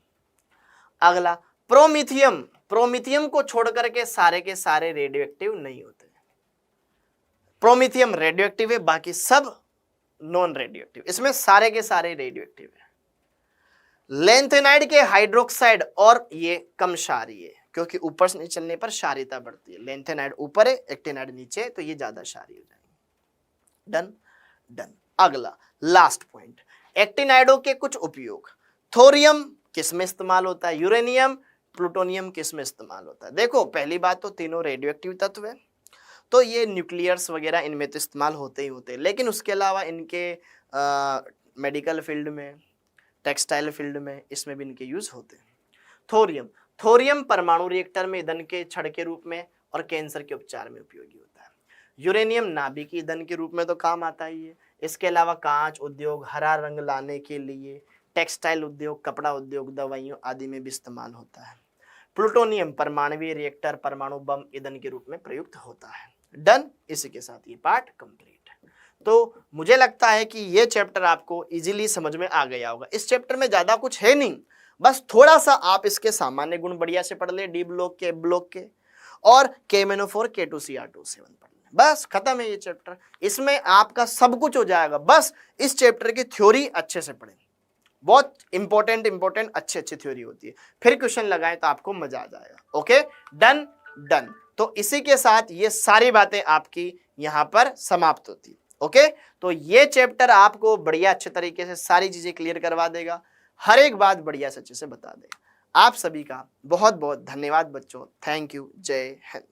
अगला प्रोमिथियम को छोड़कर के सारे के सारे रेडियोएक्टिव नहीं होते। प्रोमिथियम रेडियोएक्टिव है, बाकी सब नॉन रेडियोएक्टिव, इसमें सारे के सारे रेडियोएक्टिव है। लेंथेनाइड के हाइड्रोक्साइड और ये कम क्षारीय है क्योंकि ऊपर से नीचे चलने पर क्षारीयता बढ़ती है, लेंथेनाइड ऊपर है, एक्टिनाइड नीचे है, तो ये ज्यादा क्षारीय हो जाएंगे, डन। अगला लास्ट पॉइंट, एक्टिनाइडों के कुछ उपयोग। थोरियम किस में इस्तेमाल होता है, यूरेनियम, प्लूटोनियम किस में इस्तेमाल होता है। देखो पहली बात तो तीनों रेडियोएक्टिव तत्व है, तो ये न्यूक्लियर्स वगैरह इनमें तो इस्तेमाल होते ही होते हैं, लेकिन उसके अलावा इनके मेडिकल फील्ड में, टेक्सटाइल फील्ड में, इसमें भी इनके यूज होते हैं। थोरियम परमाणु रिएक्टर में ईंधन के छड़ के रूप में और कैंसर के उपचार में उपयोगी होता है। यूरेनियम नाभिक ईंधन के रूप में तो काम आता ही है, इसके अलावा कांच उद्योग, हरा रंग लाने के लिए, टेक्सटाइल उद्योग, कपड़ा उद्योग, दवाइयों आदि में भी इस्तेमाल होता है। प्लूटोनियम परमाणु रिएक्टर, परमाणु बम ईंधन के रूप में प्रयुक्त होता है, डन। इसी के साथ ये पार्ट कंप्लीट है। तो मुझे लगता है कि ये चैप्टर आपको इजीली समझ में आ गया होगा। इस चैप्टर में ज्यादा कुछ है नहीं, बस थोड़ा सा आप इसके सामान्य गुण बढ़िया से पढ़ ले, डी ब्लॉक के, ब्लॉक के, और KMnO4 K2Cr2 पढ़ ले, बस खत्म है ये चैप्टर। इसमें आपका सब कुछ हो जाएगा, बस इस चैप्टर की थ्योरी अच्छे से पढ़ें, बहुत इंपॉर्टेंट अच्छी थ्योरी होती है, फिर क्वेश्चन लगाएं तो आपको मजा आ जाएगा। Okay, done. डन। तो इसी के साथ ये सारी बातें आपकी यहाँ पर समाप्त होती। ओके, तो ये चैप्टर आपको बढ़िया अच्छे तरीके से सारी चीजें क्लियर करवा देगा, हर एक बात बढ़िया से अच्छे से बता देगा। आप सभी का बहुत बहुत धन्यवाद बच्चों। Thank you. जय हिंद।